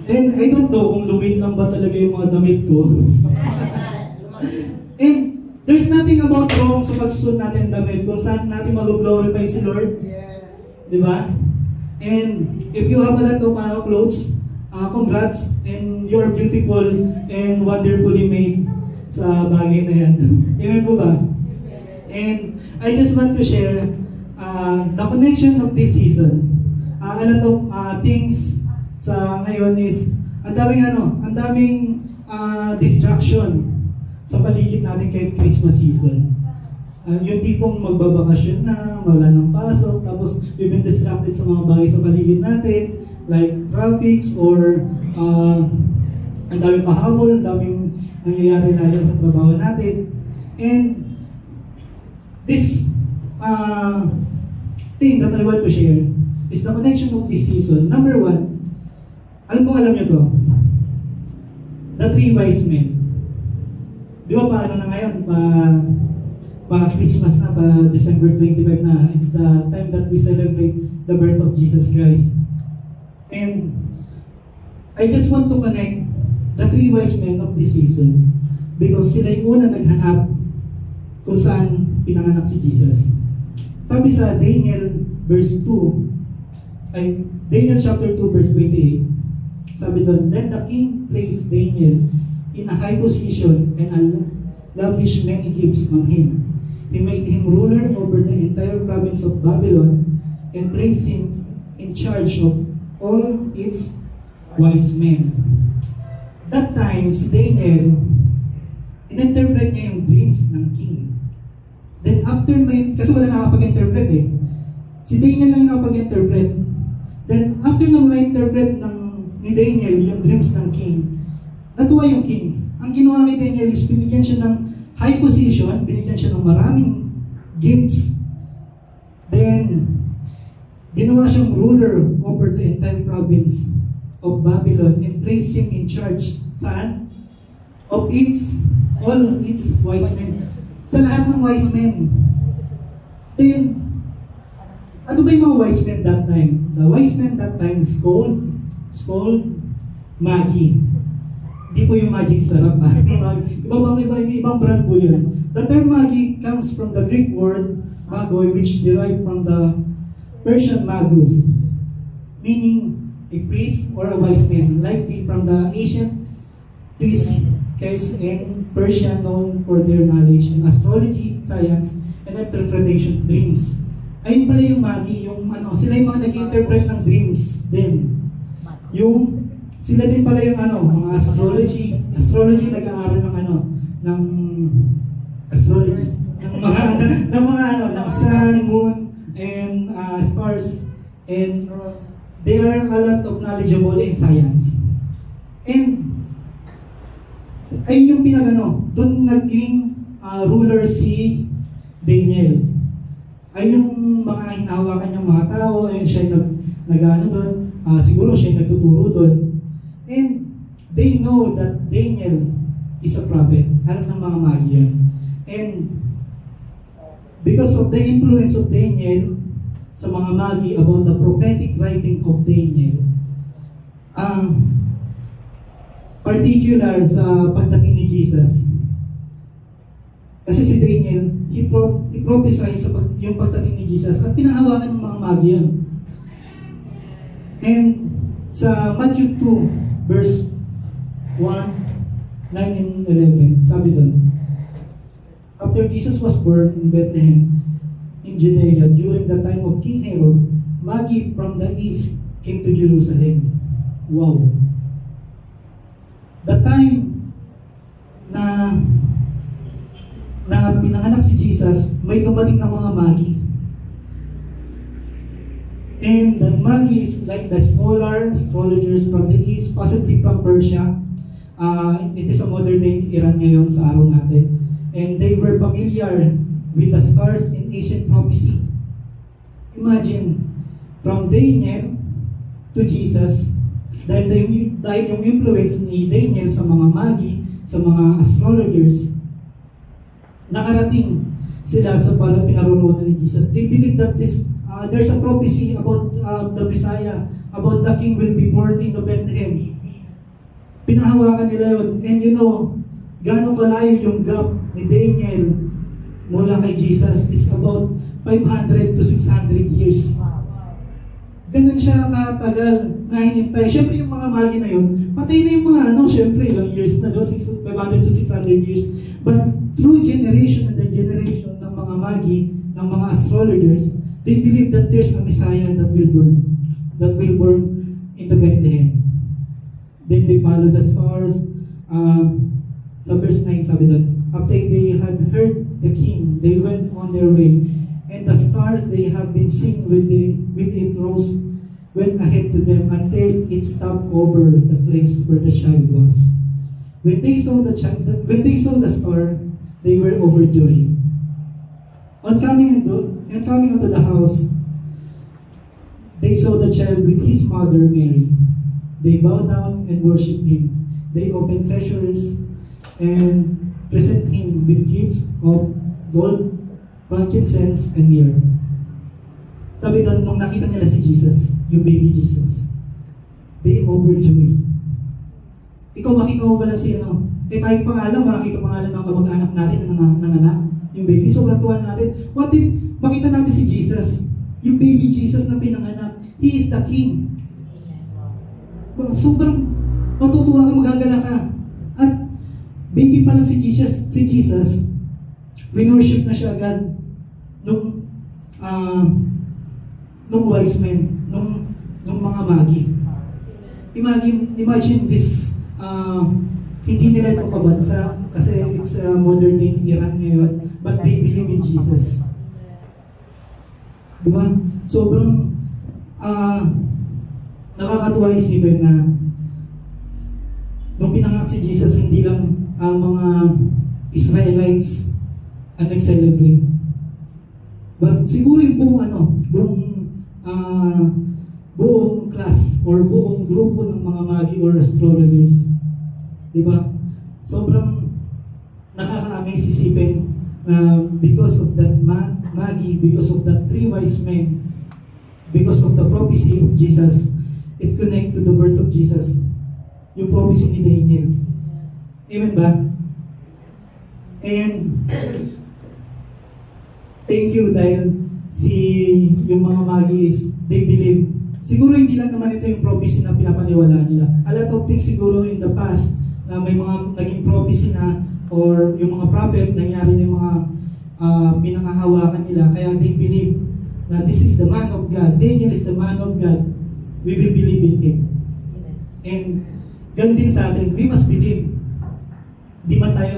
And I don't know kung lumit lang ba talaga yung mga damit ko. And there's nothing about wrong sa pagsusuot natin ng damit kung saan natin mag-glorify si Lord. Di ba? And if you have a lot of clothes, congrats, and you are beautiful and wonderfully made sa bagay na yan. Amen po ba? And I just want to share the connection of this season. A lot of things sa ngayon is ang daming distraction sa paligid natin kay Christmas season. Yung tipong magbabakasyon na, wala ng pasok, tapos we've been distracted sa mga bagay sa paligid natin, like traffics or ang daming pahabol, daming nangyayari lalo sa trabaho natin. And this thing that I want to share is the connection of this season. Number one, alam nyo to, the three wise men. Di ba paano na ngayon, pa Christmas na, pa December 25 na, it's the time that we celebrate the birth of Jesus Christ. And I just want to connect the three wise men of this season because sila yung una naghanap kung saan pinanganak si Jesus. Sabi sa Daniel Daniel chapter 2 verse 28, sabi doon, then the king placed Daniel in a high position and lavished many gifts on him. He made him ruler over the entire province of Babylon and placed him in charge of all its wise men. That time, si Daniel, in-interpret niya yung dreams ng king. Then after kasi wala nakapag-interpret eh. Si Daniel lang yung nakapag-interpret. Then after na ma-interpret ni Daniel yung dreams ng king, natuwa yung king. Ang ginawa kay Daniel is binigyan siya ng high position, binigyan siya ng maraming gifts. Then, ginawa siyang ruler over the entire province of Babylon and placed him in charge, saan? Of all its wise men. Sa lahat ng wise men. Then, ano ba yung mga wise men that time? The wise men that time is called Magi. Di po yung magic sarap. Ibang brand po yun. The term Magi comes from the Greek word Magoy, which derived from the Persian Magus, meaning a priest or a wise man, likely from the ancient priests in Persia known for their knowledge in astrology, science, and interpretation of dreams. Ayun pala yung Magi, sila yung mga nag-interpret ng dreams din. Sila din pala yung mga astrology nag-aaral ng astrology, ng sun, moon, and stars, and they are a lot of knowledgeable in science. And ayun yung doon naging ruler si Daniel. Ayun yung mga hinahawakan niyang mga tao, ayun siya doon, siguro siya nagtuturo doon. And they know that Daniel is a prophet. Alam ng mga Magi yun. And because of the influence of Daniel sa mga Magi about the prophetic writing of Daniel, particular sa pagdating ni Jesus. Kasi si Daniel, he prophesied sa yung pagdating ni Jesus at pinahawakan ng mga Magi yun. And sa Matthew 2, verse 1, 9 and 11, sabi doon, after Jesus was born in Bethlehem, in Judea, during the time of King Herod, Magi from the east came to Jerusalem. Wow! The time na pinanganak si Jesus, may dumating na mga Magi. And the Magi is like the astrologers from the east, possibly from Persia. It is a modern day Iran ngayon sa araw natin. And they were familiar with the stars in ancient prophecy. Imagine, from Daniel to Jesus, Dahil yung influence ni Daniel sa mga magi, sa mga astrologers, nakarating sila sa parang pinaroroonan ni Jesus. They believe that there's a prophecy about the Messiah, about the King will be born in Bethlehem. Pinahawakan nila yun. And you know, gano'ng kalayo yung gap ni Daniel mula kay Jesus. It's about 500 to 600 years. Ganun siya katagal na hinintay. Siyempre yung mga magi na yun, patay na yung mga siyempre ilang years na, 500 to 600 years. But through generation and the generation ng mga magi, ng mga astrologers, they believe that there's a Messiah that will born in the Bethlehem. Then they follow the stars. Sa verse 9 sabi doon, after they had heard the king, they went on their way. And the stars they have been seen with it rose, went ahead to them until it stopped over the place where the child was. When they saw the star, they were overjoyed. On coming into the house, they saw the child with his mother Mary. They bowed down and worshipped him. They opened treasures and present him with gifts of gold, frankincense, and myrrh. Sabi doon, nung nakita nila si Jesus, yung baby Jesus, they overjoyed. Ikaw, makita mo pala si tayong pangalan, makita pangalan ng kamag-anak natin na nanganak, yung baby, sobrang tuwa natin. What if makita natin si Jesus, yung baby Jesus na pinanganak, He is the King. Sobrang matutuwa ka, magagala ka. At baby pa lang si Jesus, winworship na siya agad nung wise men, nung mga magi. Imagine this, hindi nila ito kabansa kasi it's modern day Iran ngayon, but they believe in Jesus. Diba? Sobrang nakakatuwa isipin na nung pinanganak si Jesus, hindi lang ang mga Israelites ang nag-celebrate. But siguro yung buong class or buong grupo ng mga magi or astrologers. Diba? Sobrang nakaka-amaze isipin na because of that magi, because of that three wise men, because of the prophecy of Jesus, it connect to the birth of Jesus. Yung prophecy ni Daniel. Amen ba? And thank you dahil yung mga magi is, they believe. Siguro hindi lang naman ito yung prophecy na pinapaniwalaan nila. A lot of things siguro in the past na may mga naging prophecy na or yung mga prophet, nangyari na yung mga pinangahawakan nila. Kaya they believe na this is the man of God. Daniel is the man of God. We will believe in him. And ganun din sa atin, we must believe. Di man tayo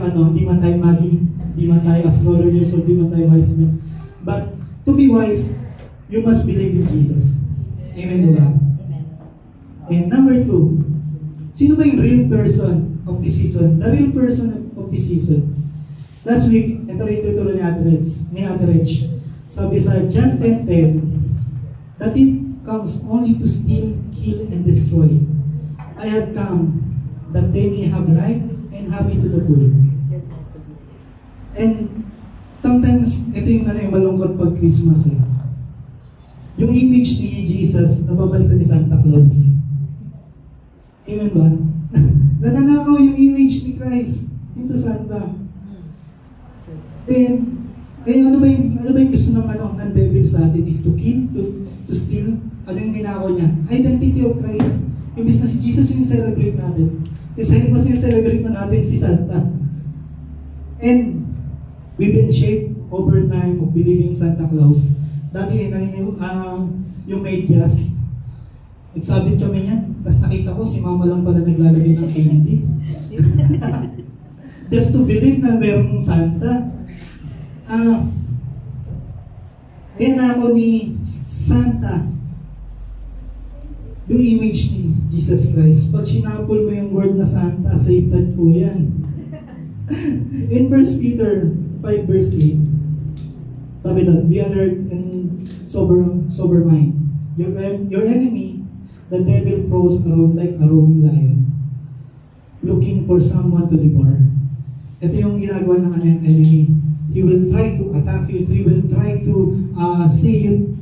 magi, di man tayo astrologers, or di man tayo wise men. But to be wise, you must believe in Jesus. Amen ba? And number 2, sino ba yung real person of this season? The real person of this season. Last week, ito rin tuturo ni Ate Reg. Sabi sa John 10:10, the thief comes only to steal, kill, and destroy. I have come that they may have life and have it to the full. And sometimes, ito yung malungkot pag Christmas eh. Yung image ni Jesus, napapalitan ni Santa Claus. Amen ba? Nananakaw yung image ni Christ dito Santa. And, ano ba yung gusto ng devil sa atin is to kill, to steal. Ano yung ginagawa niya? Identity of Christ. Imbis na si Jesus yung celebrate natin. Mas yung celebrate na natin si Santa. And, we've been shaped over time of believing Santa Claus. Dami yung medyas. Nagsabit kami niyan. Tapos nakita ko, si mama lang pala naglalagay ng candy. Just to believe na merong Santa. Yan ako ni Santa. Yung image ni Jesus Christ. Pag sinapol mo yung word na Santa, Satan po yan. In 1 Peter 5 verse 8, sabi doon, be alert and sober mind. Your enemy, the devil prowls around like a roaming lion, looking for someone to devour. Ito yung ginagawa ng enemy. He will try to attack you. He will try to say you,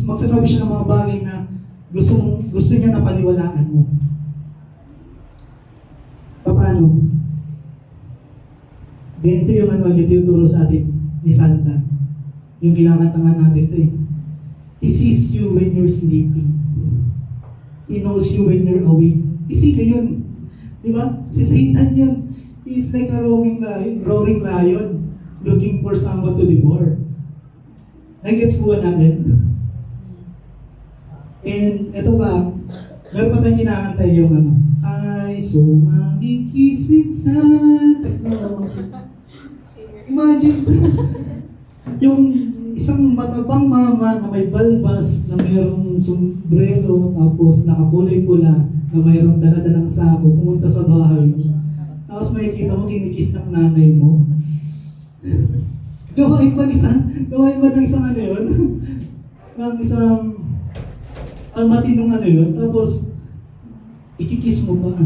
magsasabi siya ng mga bagay na gusto niya na paniwalaan mo. Paano? Ito yung ito yung turo sa atin ni Santa. Yung kinakantangan natin ito eh. He sees you when you're sleeping. He knows you when you're awake. Isipin yun. Di ba? Si Satan yun. He's like a roaring lion looking for someone to devour. Nag-gets po natin? And ito pa, meron pa tayong kinakanta yung ay sumamikisig sa Claus. Imagine, yung isang matabang mama na may balbas, na mayroong sombrero, tapos nakakulay pula, na mayroong daladalang sako, pumunta sa bahay. Tapos makikita mo, kinikis ng nanay mo. Gawain ba ng isang ano yun? Ng isang matinong ano yun? Tapos, ikikis mo pa.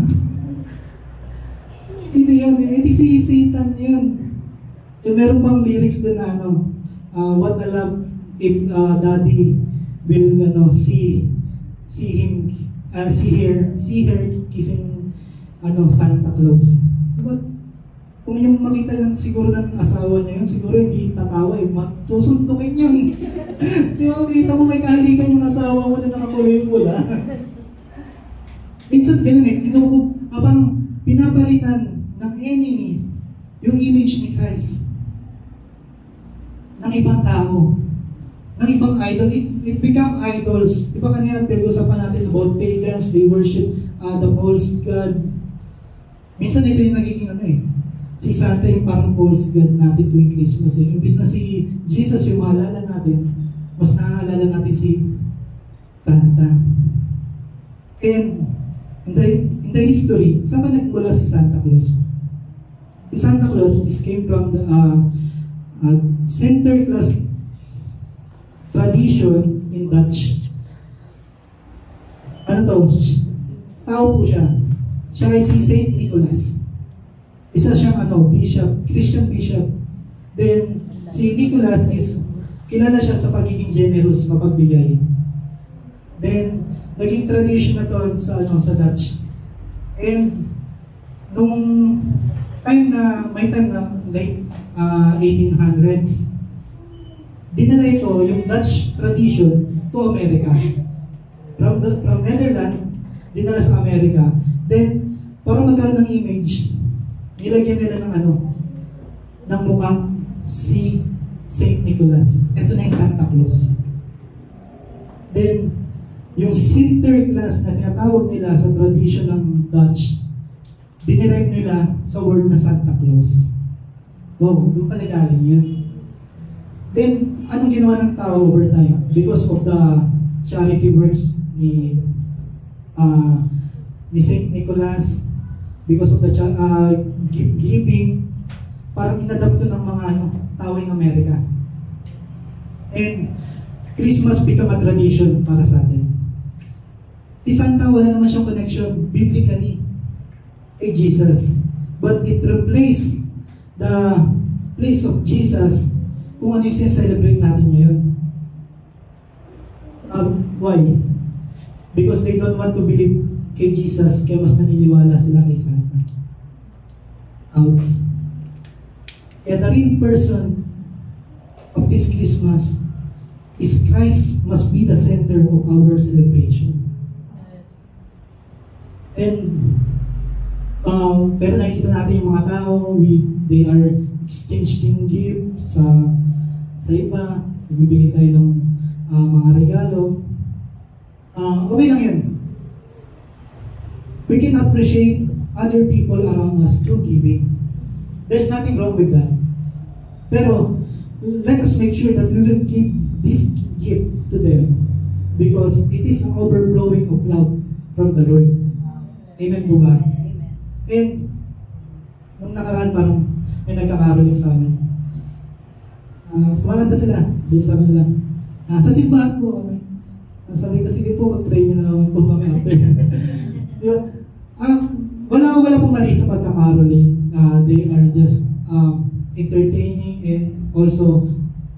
Sino yun? Hindi si Satan yun. Meron pang lyrics doon na what I love if daddy will see her kissing Santa Claus. But kung yung makita ng siguro ng asawa niya yun, siguro hindi tatawa eh, susuntukin yun. Di ba makita mo may kahalikan yung asawa mo na nakakulay pula. Minsan ganun eh, parang pinapalitan ng enemy yung image ni Christ ng ibang tao, ng ibang idol. It become idols. Di ba kanina pinag-usapan natin about pagans, they worship the false god. Minsan ito yung nagiging si Santa yung parang false god natin tuwing Christmas eh. Imbis na si Jesus yung maalala natin, mas naaalala natin si Santa. And in the history, saan ba nagmula si Santa Claus? Si Santa Claus came from the Sinterklaas tradition in Dutch. Tao po siya. Siya ay si Saint Nicholas. Isa siyang bishop, Christian bishop. Then, si Nicholas kilala siya sa pagiging generous, mapagbigay. Then, naging tradition na to sa Dutch. And, nung may time na late 1800s, dinala ito, yung Dutch tradition, to America. From Netherlands, dinala sa America. Then, para magkaroon ng image, nilagyan nila ng mukhang si Saint Nicholas. Ito na yung Santa Claus. Then, yung Sinterklaas na tinatawag nila sa tradition ng Dutch, dinerive nila sa word na Santa Claus. Wow, doon pala galing yun. Then, anong ginawa ng tao over time? Because of the charity works ni Saint Nicholas, because of the gift giving, parang inadapt to ng mga tao in America. And Christmas become a tradition para sa atin. Si Santa, wala naman siyang connection biblically kay Jesus. But it replaced the place of Jesus kung ano yung celebrate natin ngayon. Why? Because they don't want to believe kay Jesus, kaya mas naniniwala sila kay Santa. Outs. Kaya the real person of this Christmas is Christ must be the center of our celebration. And pero nakikita natin yung mga tao, they are exchanging gifts sa iba, bibigyan tayo ng mga regalo. Okay lang yun. We can appreciate other people around us through giving. There's nothing wrong with that. Pero let us make sure that we will give this gift to them because it is an overflowing of love from the Lord. Amen po ba? And nung nakaraan parang may nagkakaroling sa amin. Kumaganda sila. Doon sabi nila, sa simbahan po kami. Sabi ko, sige po, mag-pray niyo na naman po kami after. Di ba? Wala pong mali sa pagkakaroling. They are just entertaining and also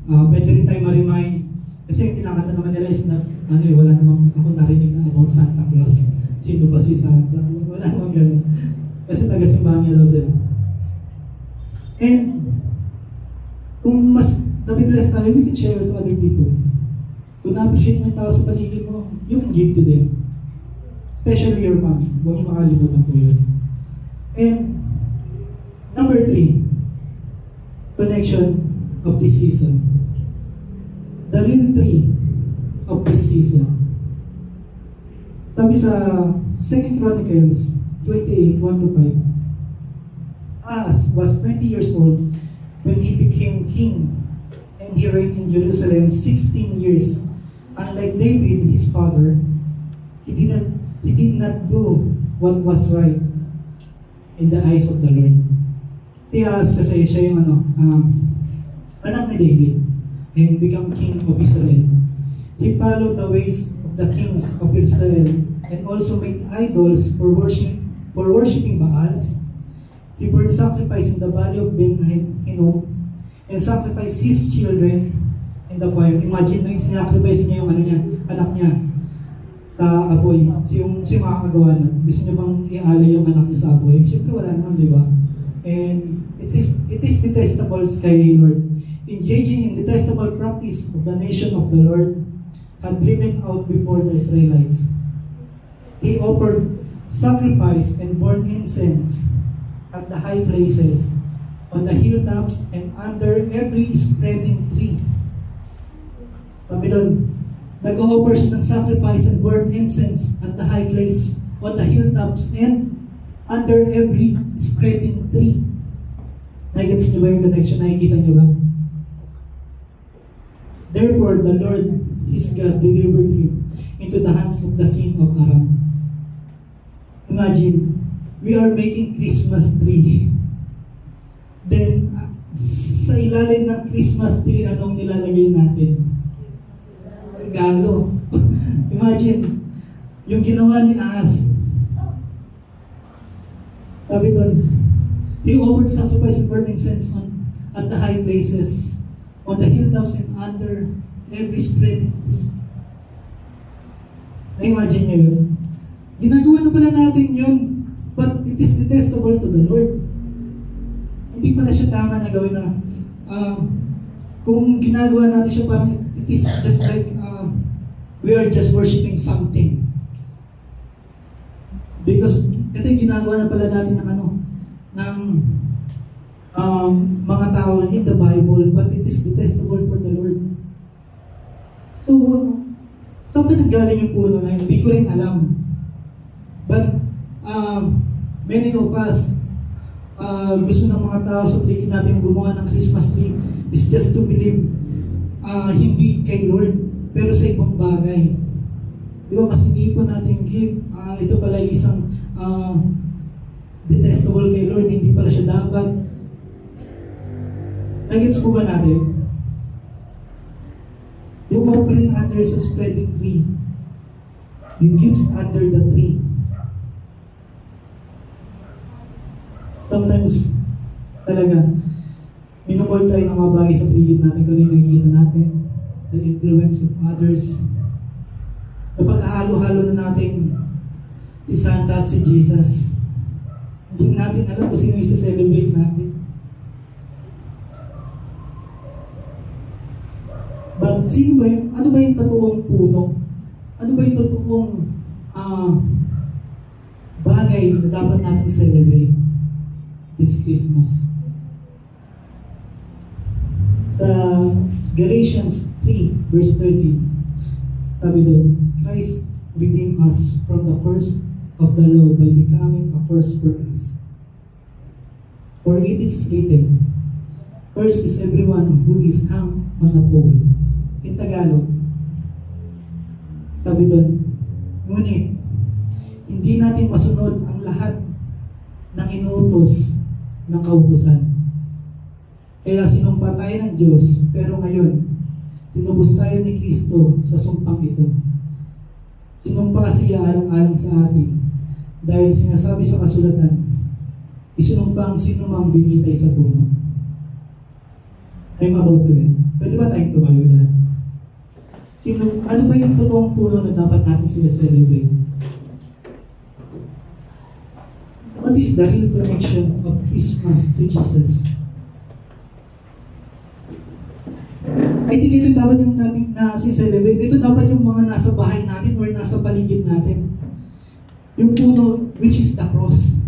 pwede rin tayo ma-remind. Kasi yung kinakanta naman nila is not, wala namang ako narinig na about Santa Claus. Sino ba si Santa? Wala namang ganun. Kasi taga-simbahan niya daw sila. And kung mas nabibless tayo, we can share to other people. Kung na-appreciate mo yung tao sa paligid mo, you can give to them. Especially your family. Huwag niyo makalimutan po yun. And number 3, connection of this season. The real tree of this season. Sabi sa 2 Chronicles 28, 1-5, Ahaz was 20 years old when he became king, and he reigned in Jerusalem 16 years. Unlike David, his father, he did not do what was right in the eyes of the Lord. Si Ahaz kasi siya yung anak ni David, and become king of Israel. He followed the ways of the kings of Israel and also made idols for worshiping Baals. He burned sacrifice in the valley of Ben Hinnom and sacrificed his children in the fire. Imagine na yung sinacrifice niya yung anak niya sa apoy. Yung makakagawa nun. Gusto niya bang ialay yung anak niya sa apoy? Siyempre wala naman, di ba? And it is detestable kay Lord. Engaging in detestable practice of the nation of the Lord had driven out before the Israelites. He offered sacrifice and burned incense at the high places, on the hilltops, and under every spreading tree. Sabi doon, nag-offer siya ng sacrifice and burned incense at the high place, on the hilltops, and under every spreading tree. Nagets niyo ba yung connection? Nakikita niyo ba? Therefore, the Lord, his God, delivered him into the hands of the king of Aram. Imagine, we are making Christmas tree. Then, sa ilalim ng Christmas tree, anong nilalagay natin? Regalo. Imagine, yung ginawa ni Ahaz. Sabi doon, he offered sacrifice and burnt incense at the high places, on the hilltops, and under every spreading tree. Na-imagine niyo yun? Ginagawa na pala natin yun, but it is detestable to the Lord. Hindi pala siya tama na gawin na kung ginagawa natin siya parang it is just like we are just worshiping something. Because ito yung ginagawa na pala natin ng mga tao in the Bible, but it is detestable for the Lord. So, saan ba nanggaling yung puno na yun? Hindi ko rin alam. But, many of us, gusto ng mga tao sa paligid natin gumawa ng Christmas tree is just to believe hindi kay Lord, pero sa ibang bagay. Di ba, mas hindi po natin give, ito pala isang detestable kay Lord, hindi pala siya dapat. Nagets po ba natin? Yung offering under sa spreading tree, yung gifts under the tree. Sometimes, talaga, minumol tayo ng mga bagay sa paligid natin kung yung nakikita natin, the influence of others. Napag-halo-halo na natin si Santa at si Jesus. Hindi natin alam kung sino yung celebrate natin. But sino ba yung, ano ba yung totoong puno? Ano ba yung totoong bagay na dapat natin celebrate this Christmas? Sa Galatians 3, verse 13, sabi doon, Christ redeemed us from the curse of the law by becoming a curse for us. For it is written, cursed is everyone who is hung on a pole. In Tagalog, sabi doon, ngunit, hindi natin masunod ang lahat ng inuutos ng kautusan. Kaya sinumpa tayo ng Diyos, pero ngayon, tinubos tayo ni Kristo sa sumpang ito. Sinumpa kasi alang-alang sa atin dahil sinasabi sa kasulatan, isinumpa ang sinumang binitay sa puno. I'm about to end. Pwede ba tayong tumayo na? Ano ba yung totoong puno na dapat natin sila celebrate? What is the real connection of Christmas to Jesus? I think ito dapat yung natin na si-celebrate. Ito dapat yung mga nasa bahay natin or nasa paligid natin. Yung puno, which is the cross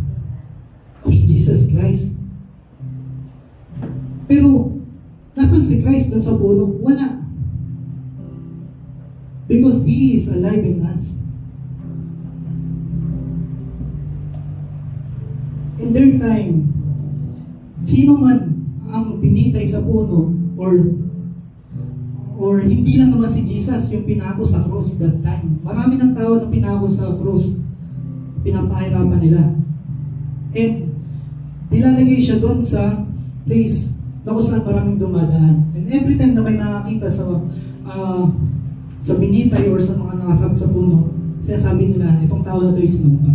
of Jesus Christ. Pero, nasan si Christ dun sa puno? Wala. Because He is alive in us. In their time, sino man ang binitay sa puno or hindi lang naman si Jesus yung pinako sa cross that time. Marami ng tao na pinako sa cross, pinapahirapan nila. And nilalagay siya doon sa place na kung saan maraming dumadaan. And every time na may nakakita sa binitay or sa mga nakasabit sa puno, sinasabi nila, itong tao na ito ay sinumpa.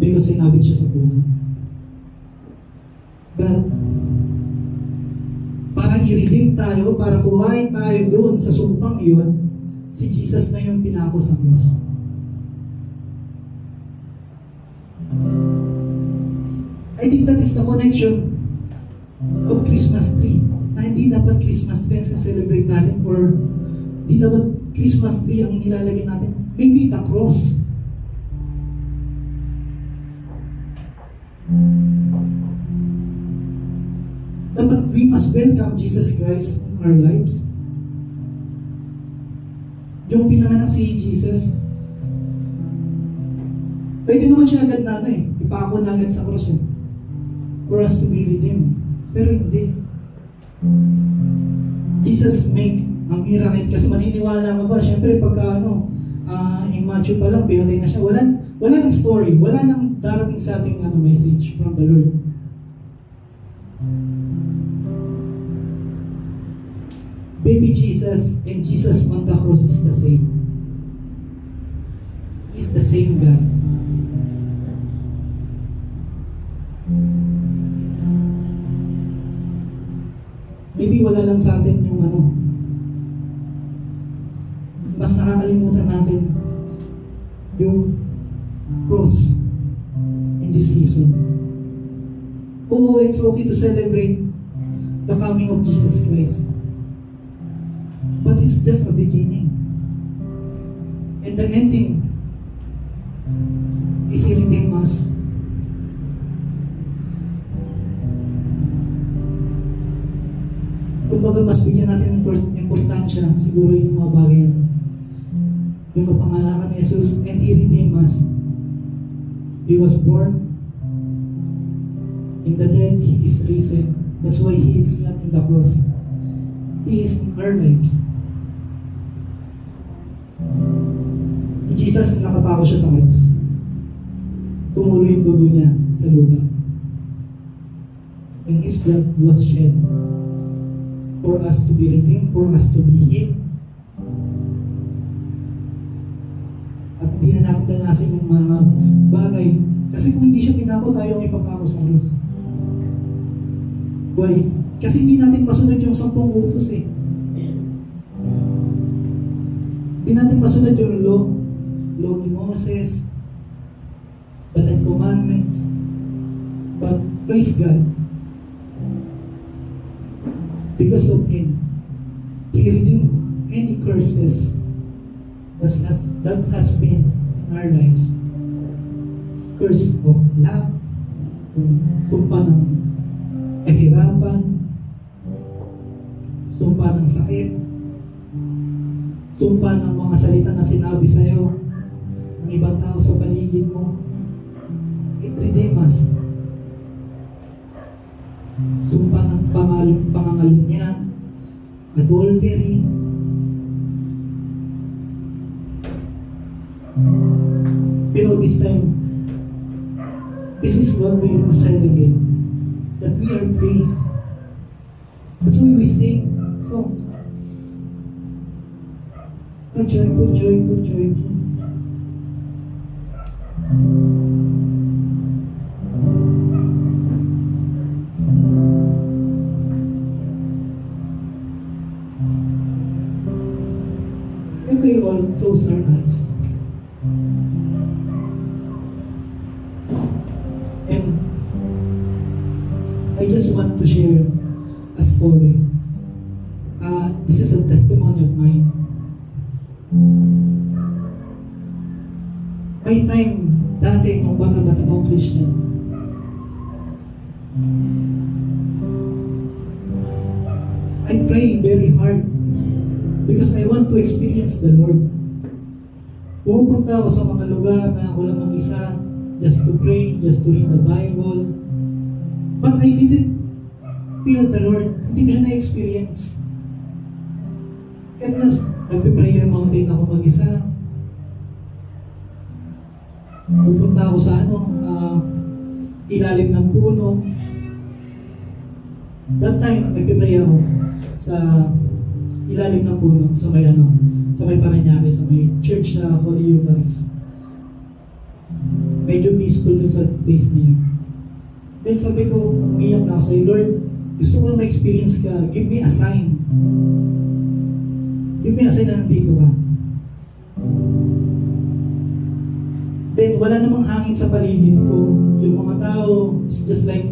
Because sinabit siya sa puno. But, para i-redeem tayo, para kumain tayo doon sa sumpang iyon, si Jesus na yung pinako sa cross. I think that is the connection of Christmas tree. Na hindi dapat Christmas tree ang celebrate natin or hindi dapat Christmas tree ang inilalagay natin. Maybe the cross. Dapat we must welcome Jesus Christ in our lives. Yung pinanganak si Jesus, pwede naman siya agad ipako na agad sa cross for us to be redeemed. Pero hindi. Jesus make ang miracle kasi maniniwala ka ba? Siyempre pagka immature pa lang, pinatay na siya. Wala ng story, wala nang darating sa ating message from the Lord. Baby Jesus and Jesus on the cross is the same. He's the same God. Maybe wala lang sa atin yung mas nakakalimutan natin yung cross in this season. Oh, it's okay to celebrate the coming of Jesus Christ. But it's just a beginning. And the ending is He redeemed us. Kumbaga mas bigyan natin ng importansya siguro yung mga bagay na yung kapanganakan ni Jesus, and He redeemed us. He was born in the dead, He is risen. That's why He is not in the cross. He is in our lives. Si Jesus, nakapako siya sa cross. Tumulo yung dugo niya sa lupa. And His blood was shed for us to be redeemed, for us to be healed. At hindi na natin danasin yung mga bagay. Kasi kung hindi siya pinako, tayo ang ipapako sa cross. Why? Kasi hindi natin masunod yung 10 utos Hindi natin masunod yung law ni Moses, the 10 commandments. But praise God, because of Him, He redeemed any curses that has been in our lives. Curse of lack, sumpa ng kahirapan, sumpa ng sakit, sumpa ng mga salita na sinabi sa'yo ng ibang tao sa paligid mo. It redeems us. Sumpa ng pangangalunya, adultery, this time, this is what we celebrate, that we are free. That's why we sing song. joyful, joyful, joyful. Can we all close our eyes? And I just want to share a story. This is a testimony of mine. May time dati nung bata-bata akong Christian, I pray very hard because I want to experience the Lord. Pupunta ako sa mga lugar na ako lang mag-isa, just to pray, just to read the Bible. But I didn't feel the Lord. Hindi ko siya na-experience. Kahit na nagpe-prayer mountain ako mag-isa, pupunta ako sa ilalim ng puno. That time, nagpe-pray ako sa ilalim ng puno, sa may Paranaque, sa may church sa Holy Eucharist. Medyo peaceful dun sa place niya. Then sabi ko, umiyak na ako sa Lord, gusto ko ma-experience ka, give me a sign. Give me a sign na nandito ka. Then wala namang hangin sa paligid ko. Yung mga tao, it's just like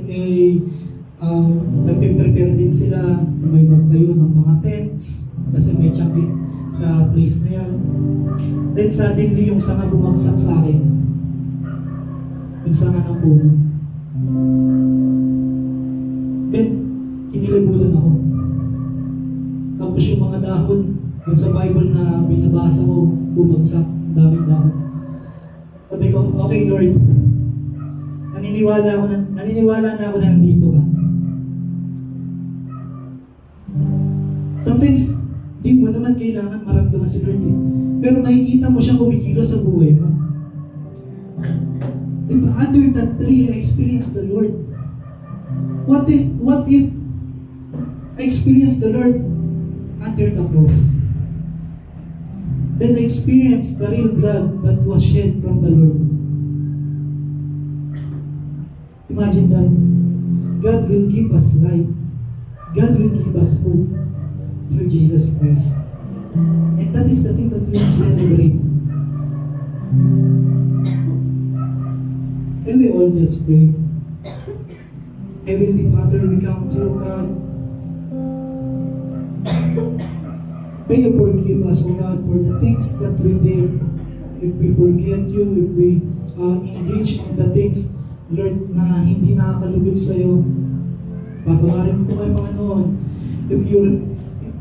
nagpe-prepare din sila, may magtayo ng mga tents, kasi may champi sa place na yan. Then suddenly yung sanga bumagsak sa akin. Yung sanga ng puno. Then, inilibutan ako. Tapos yung mga dahon, dun sa Bible na binabasa ko, bumagsak, daming dahon. Sabi ko, okay Lord, naniniwala na ako na nandito ka. Sometimes, di mo naman kailangan maramdaman si Lord eh. Pero makikita mo siyang kumikilos sa buhay mo. Diba, under that tree, I experienced the Lord. What if I experienced the Lord under the cross? Then I experienced the real blood that was shed from the Lord. Imagine that. God will give us life. God will give us hope through Jesus Christ. And that is the thing that we celebrate. Can we all just pray? Heavenly Father, we come to you, God. May you forgive us, O God, for the things that we did. If we forget you, if we engage in the things, Lord, na hindi nakakalugod sa iyo, patawarin po kayo mga noon.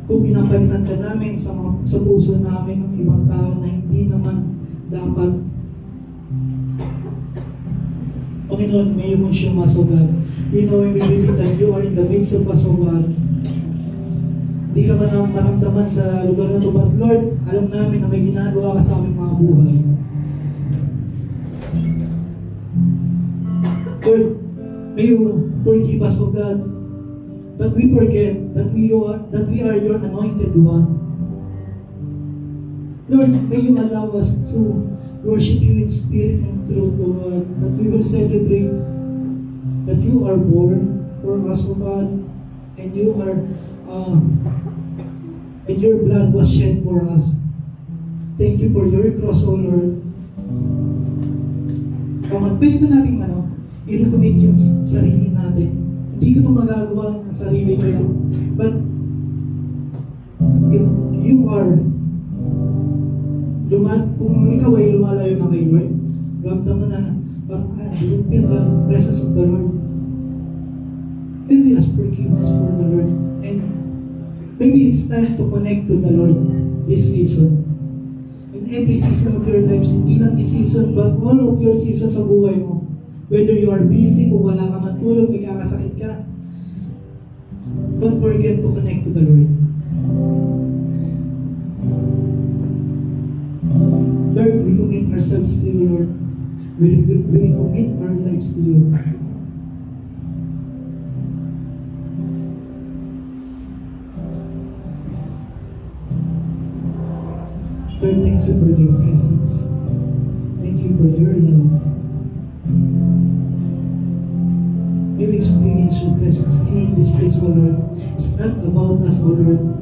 Kung pinapalitan ka namin sa puso namin ng ibang tao na hindi naman dapat. Panginoon, may you consume us, O God. We know and we believe that you are in the midst of us, O God. Hindi ka man maramdaman sa lugar na ito, but Lord, alam namin na may ginagawa ka sa aming mga buhay. Lord, may you forgive us, O God, that we forget that we are your anointed one. Lord, may you allow us to worship you in spirit and truth, O God, that we will celebrate that you are born for us, O God, and you are and your blood was shed for us. Thank you for your cross, O Lord. Pwede ba natin i-recommit yung sarili natin? Hindi ko ito magagawa ng sarili ko lang. But if you are kung ikaw ay lumalayo na kay Lord, ramdam mo na parang, you feel the presence of the Lord. Maybe ask forgiveness for the Lord. And maybe it's time to connect to the Lord this season. In every season of your lives, hindi lang this season, but all of your seasons sa buhay mo. Whether you are busy, kung wala ka matulog, may kakasakit ka, don't forget to connect to the Lord. Lord, we commit ourselves to you, Lord. We commit our lives to you. Lord, thank you for your presence. Thank you for your love. May we experience your presence here in this place, O Lord. It's not about us, O Lord.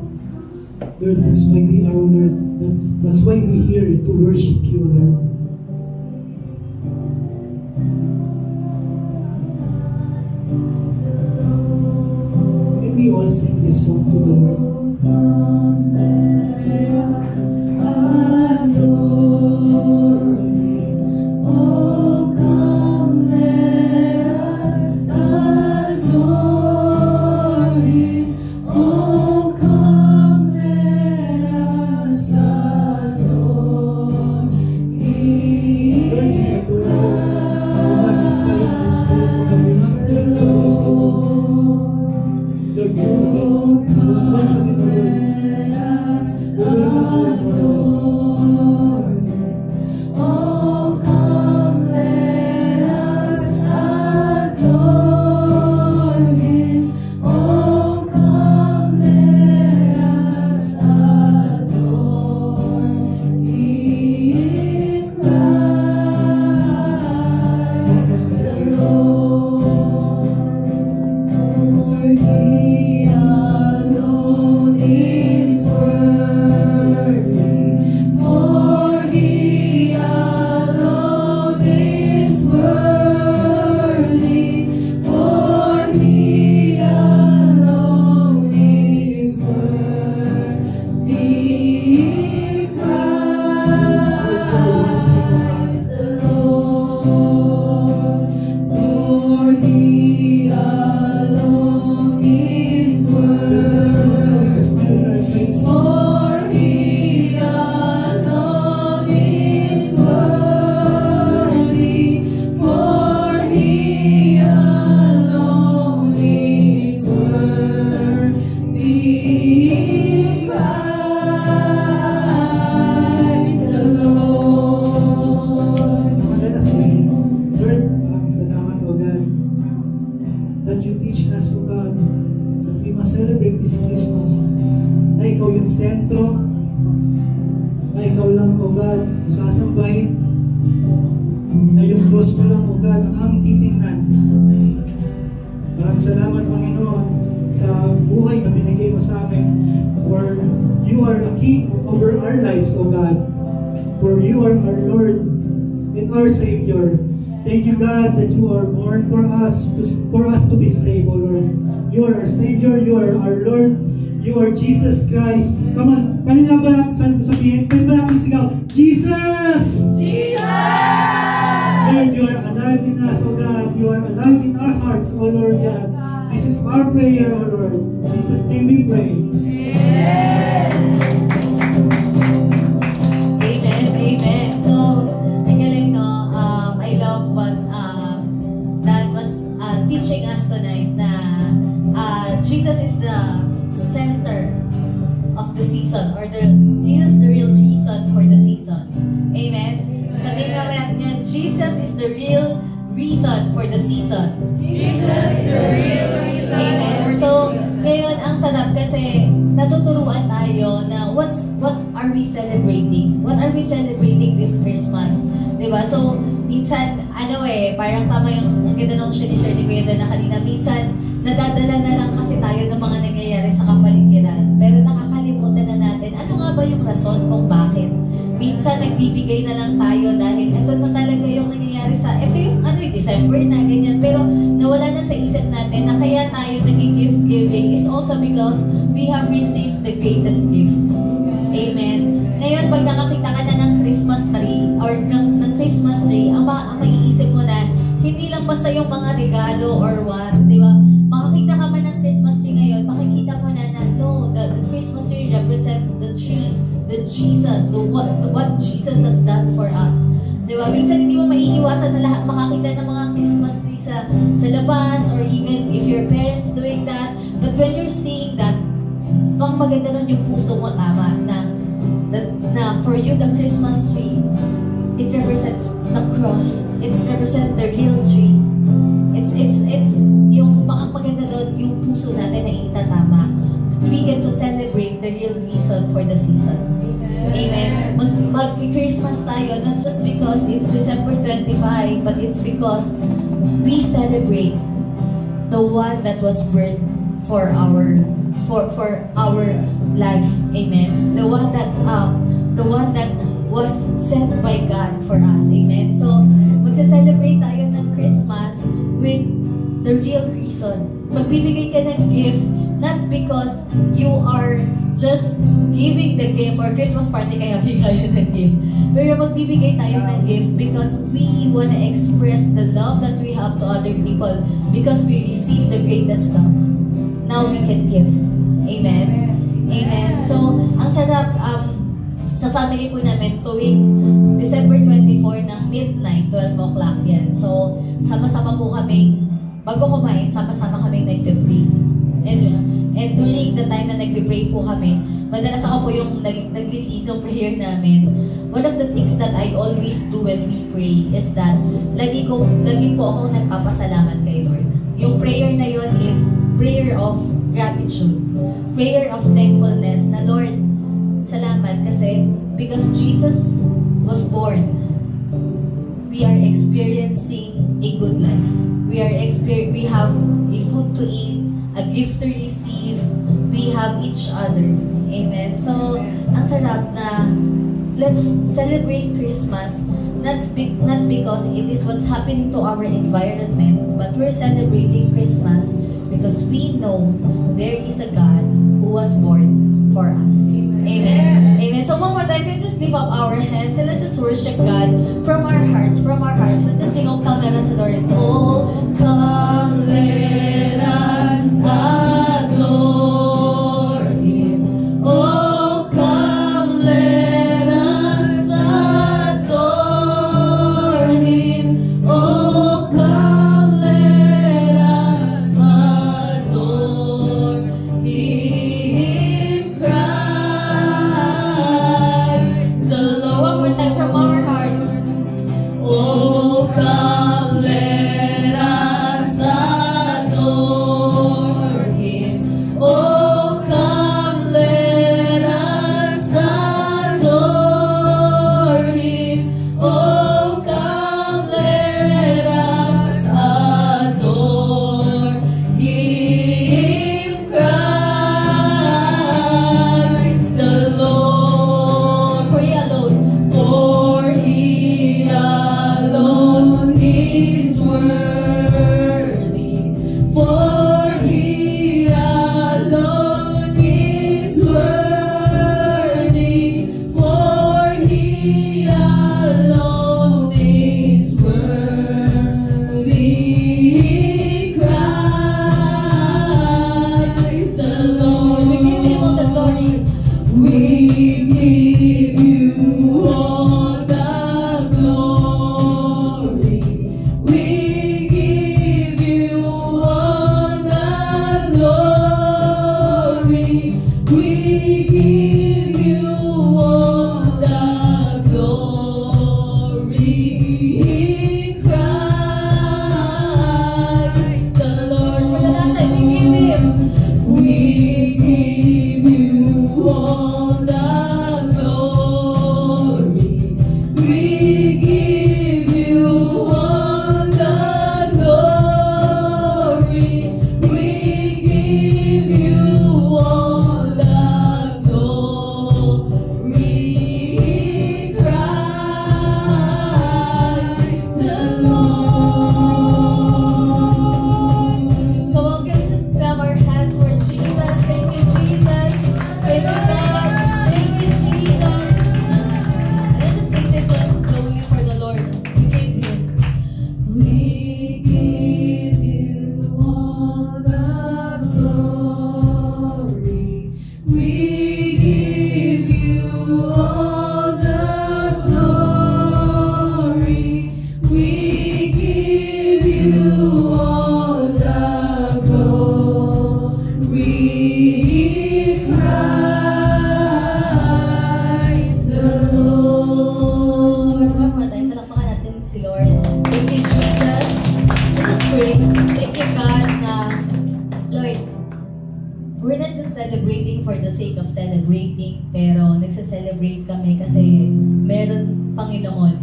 Lord, that's why we are, O Lord. That's why we're here to worship you, O Lord. May we all sing this song to the Lord. Thank you, God, that you are born for us to be saved, O Lord. You are our Savior, you are our Lord, you are Jesus Christ. Come on, kanina ba sabihin? Pwede ba natin sigaw? Jesus! Jesus! Lord, you are alive in us, O God. You are alive in our hearts, O Lord God. This is our prayer, O Lord. In Jesus' name we pray. Amen, amen. So, I love what Dad was teaching us tonight na Jesus is the center of the season or Jesus the real reason for the season. Amen? Sabihin nga natin yan, Jesus is the real reason for the season. Jesus is the real reason. Amen. So, ngayon ang sarap kasi natuturuan tayo na what are we celebrating? What are we celebrating this Christmas? Diba? So, minsan, parang tama yung ganda nung sinishare ni Kuya Dan na kanina. Minsan, nadadala na lang kasi tayo ng mga nangyayari sa kapaligiran. Pero nakakalimutan na natin, ano nga ba yung rason kung bakit? Minsan, nagbibigay na lang tayo dahil ito na talaga yung nangyayari sa, ito yung December na, ganyan. Pero nawala na sa isip natin na kaya tayo nag-gift giving is also because we have received the greatest gift. Amen. Ngayon, pag nakakita ka na ng Christmas tree or ng Christmas tree, ang maiisip mo na, hindi lang basta yung mga regalo or what, di ba? Makakita ka man ng Christmas tree ngayon, makikita mo na no, the Christmas tree represent the tree, the Jesus, what Jesus has done for us. Di ba? Minsan hindi mo maiiwasan na lahat makakita ng mga Christmas tree sa labas or even if your parents doing that. But when you're seeing that, ang maganda nun yung puso mo, tama, na for you, the Christmas tree, it represents the cross. It represents the real tree. It's yung ang maganda doon, yung puso natin na itatama. We get to celebrate the real reason for the season. Amen. Mag-Christmas tayo, not just because it's December 25, but it's because we celebrate the one that was birthed for our life. Amen. The one that was sent by God for us. Amen. So, magsa-celebrate tayo ng Christmas with the real reason. Magbibigay ka ng gift not because you are just giving the gift or Christmas party kaya bigay ng gift. Pero magbibigay tayo ng gift because we wanna express the love that we have to other people because we receive the greatest love. Now we can give. Amen. Amen. So, ang sarap sa family po namin tuwing December 24 ng midnight, 12 o'clock yan. So, sama-sama po kami, bago kumain, sama-sama kami nagpe-pray. And during the time na nagpe-pray po kami, madalas ako po yung nag-lead ng prayer namin. One of the things that I always do when we pray is that lagi po akong nagpapasalamat kay Lord. Yung prayer na yun is prayer of gratitude. Prayer of thankfulness na Lord, salamat kasi because Jesus was born, we are experiencing a good life. We have a food to eat, a gift to receive, we have each other. Amen. So, ang sarap na let's celebrate Christmas not because it is what's happening to our environment, but we're celebrating Christmas because we know there is a God who was born for us. Amen. Amen. So one more time, let's just lift up our hands and let's just worship God from our hearts. Let's just sing, "Oh, come, let us adore Him." Oh, come, let us adore Him. Oh, come, let us adore Him. Oh, come, let us adore Him, Christ the Lord. One more time from our hearts. Oh, come, let us adore Him. for the sake of celebrating, pero nagse-celebrate kami kasi meron Panginoon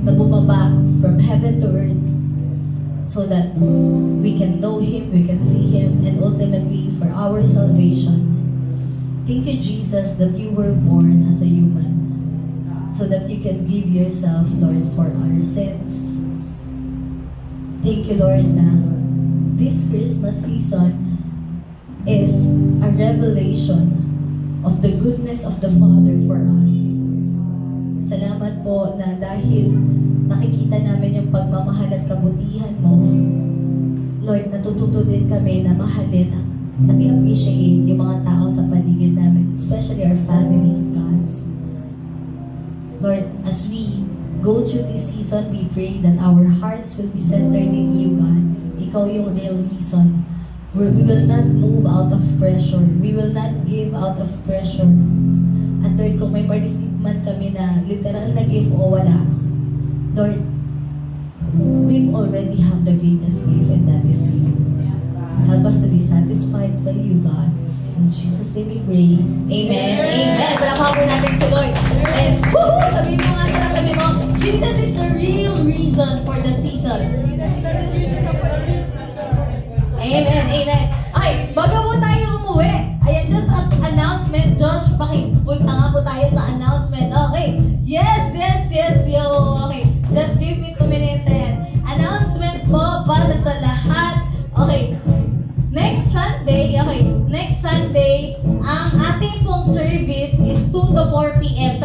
na bumaba from heaven to earth so that we can know Him, we can see Him, and ultimately for our salvation. Thank you, Jesus, that you were born as a human so that you can give yourself, Lord, for our sins. Thank you, Lord, na this Christmas season is a revelation of the goodness of the Father for us. Salamat po na dahil nakikita namin yung pagmamahal at kabutihan mo, Lord, natututo din kami na mahalin at i-appreciate yung mga tao sa paligid namin, especially our families, God. Lord, as we go through this season, we pray that our hearts will be centered in you, God. Ikaw yung real reason. We will not move out of pressure. We will not give out of pressure. At Lord, kung may ma-receive man kami na literal na gift o wala, Lord, we've already have the greatest gift, and that is you. Help us to be satisfied by you, God. In Jesus' name we pray. Amen. Amen. Palakpakan natin si Lord. And woohoo! Sabihin mo nga sa katabi mo, Jesus is the real reason for the season. Amen. Amen. Okay, bago po tayo umuwi, ayan, just an announcement. Josh, pakipunta nga po tayo sa announcement. Okay. Yes, yo. Okay, just give me 2 minutes and announcement po para sa lahat. Okay. Next Sunday, ang ating pong service is 2 to 4 p.m.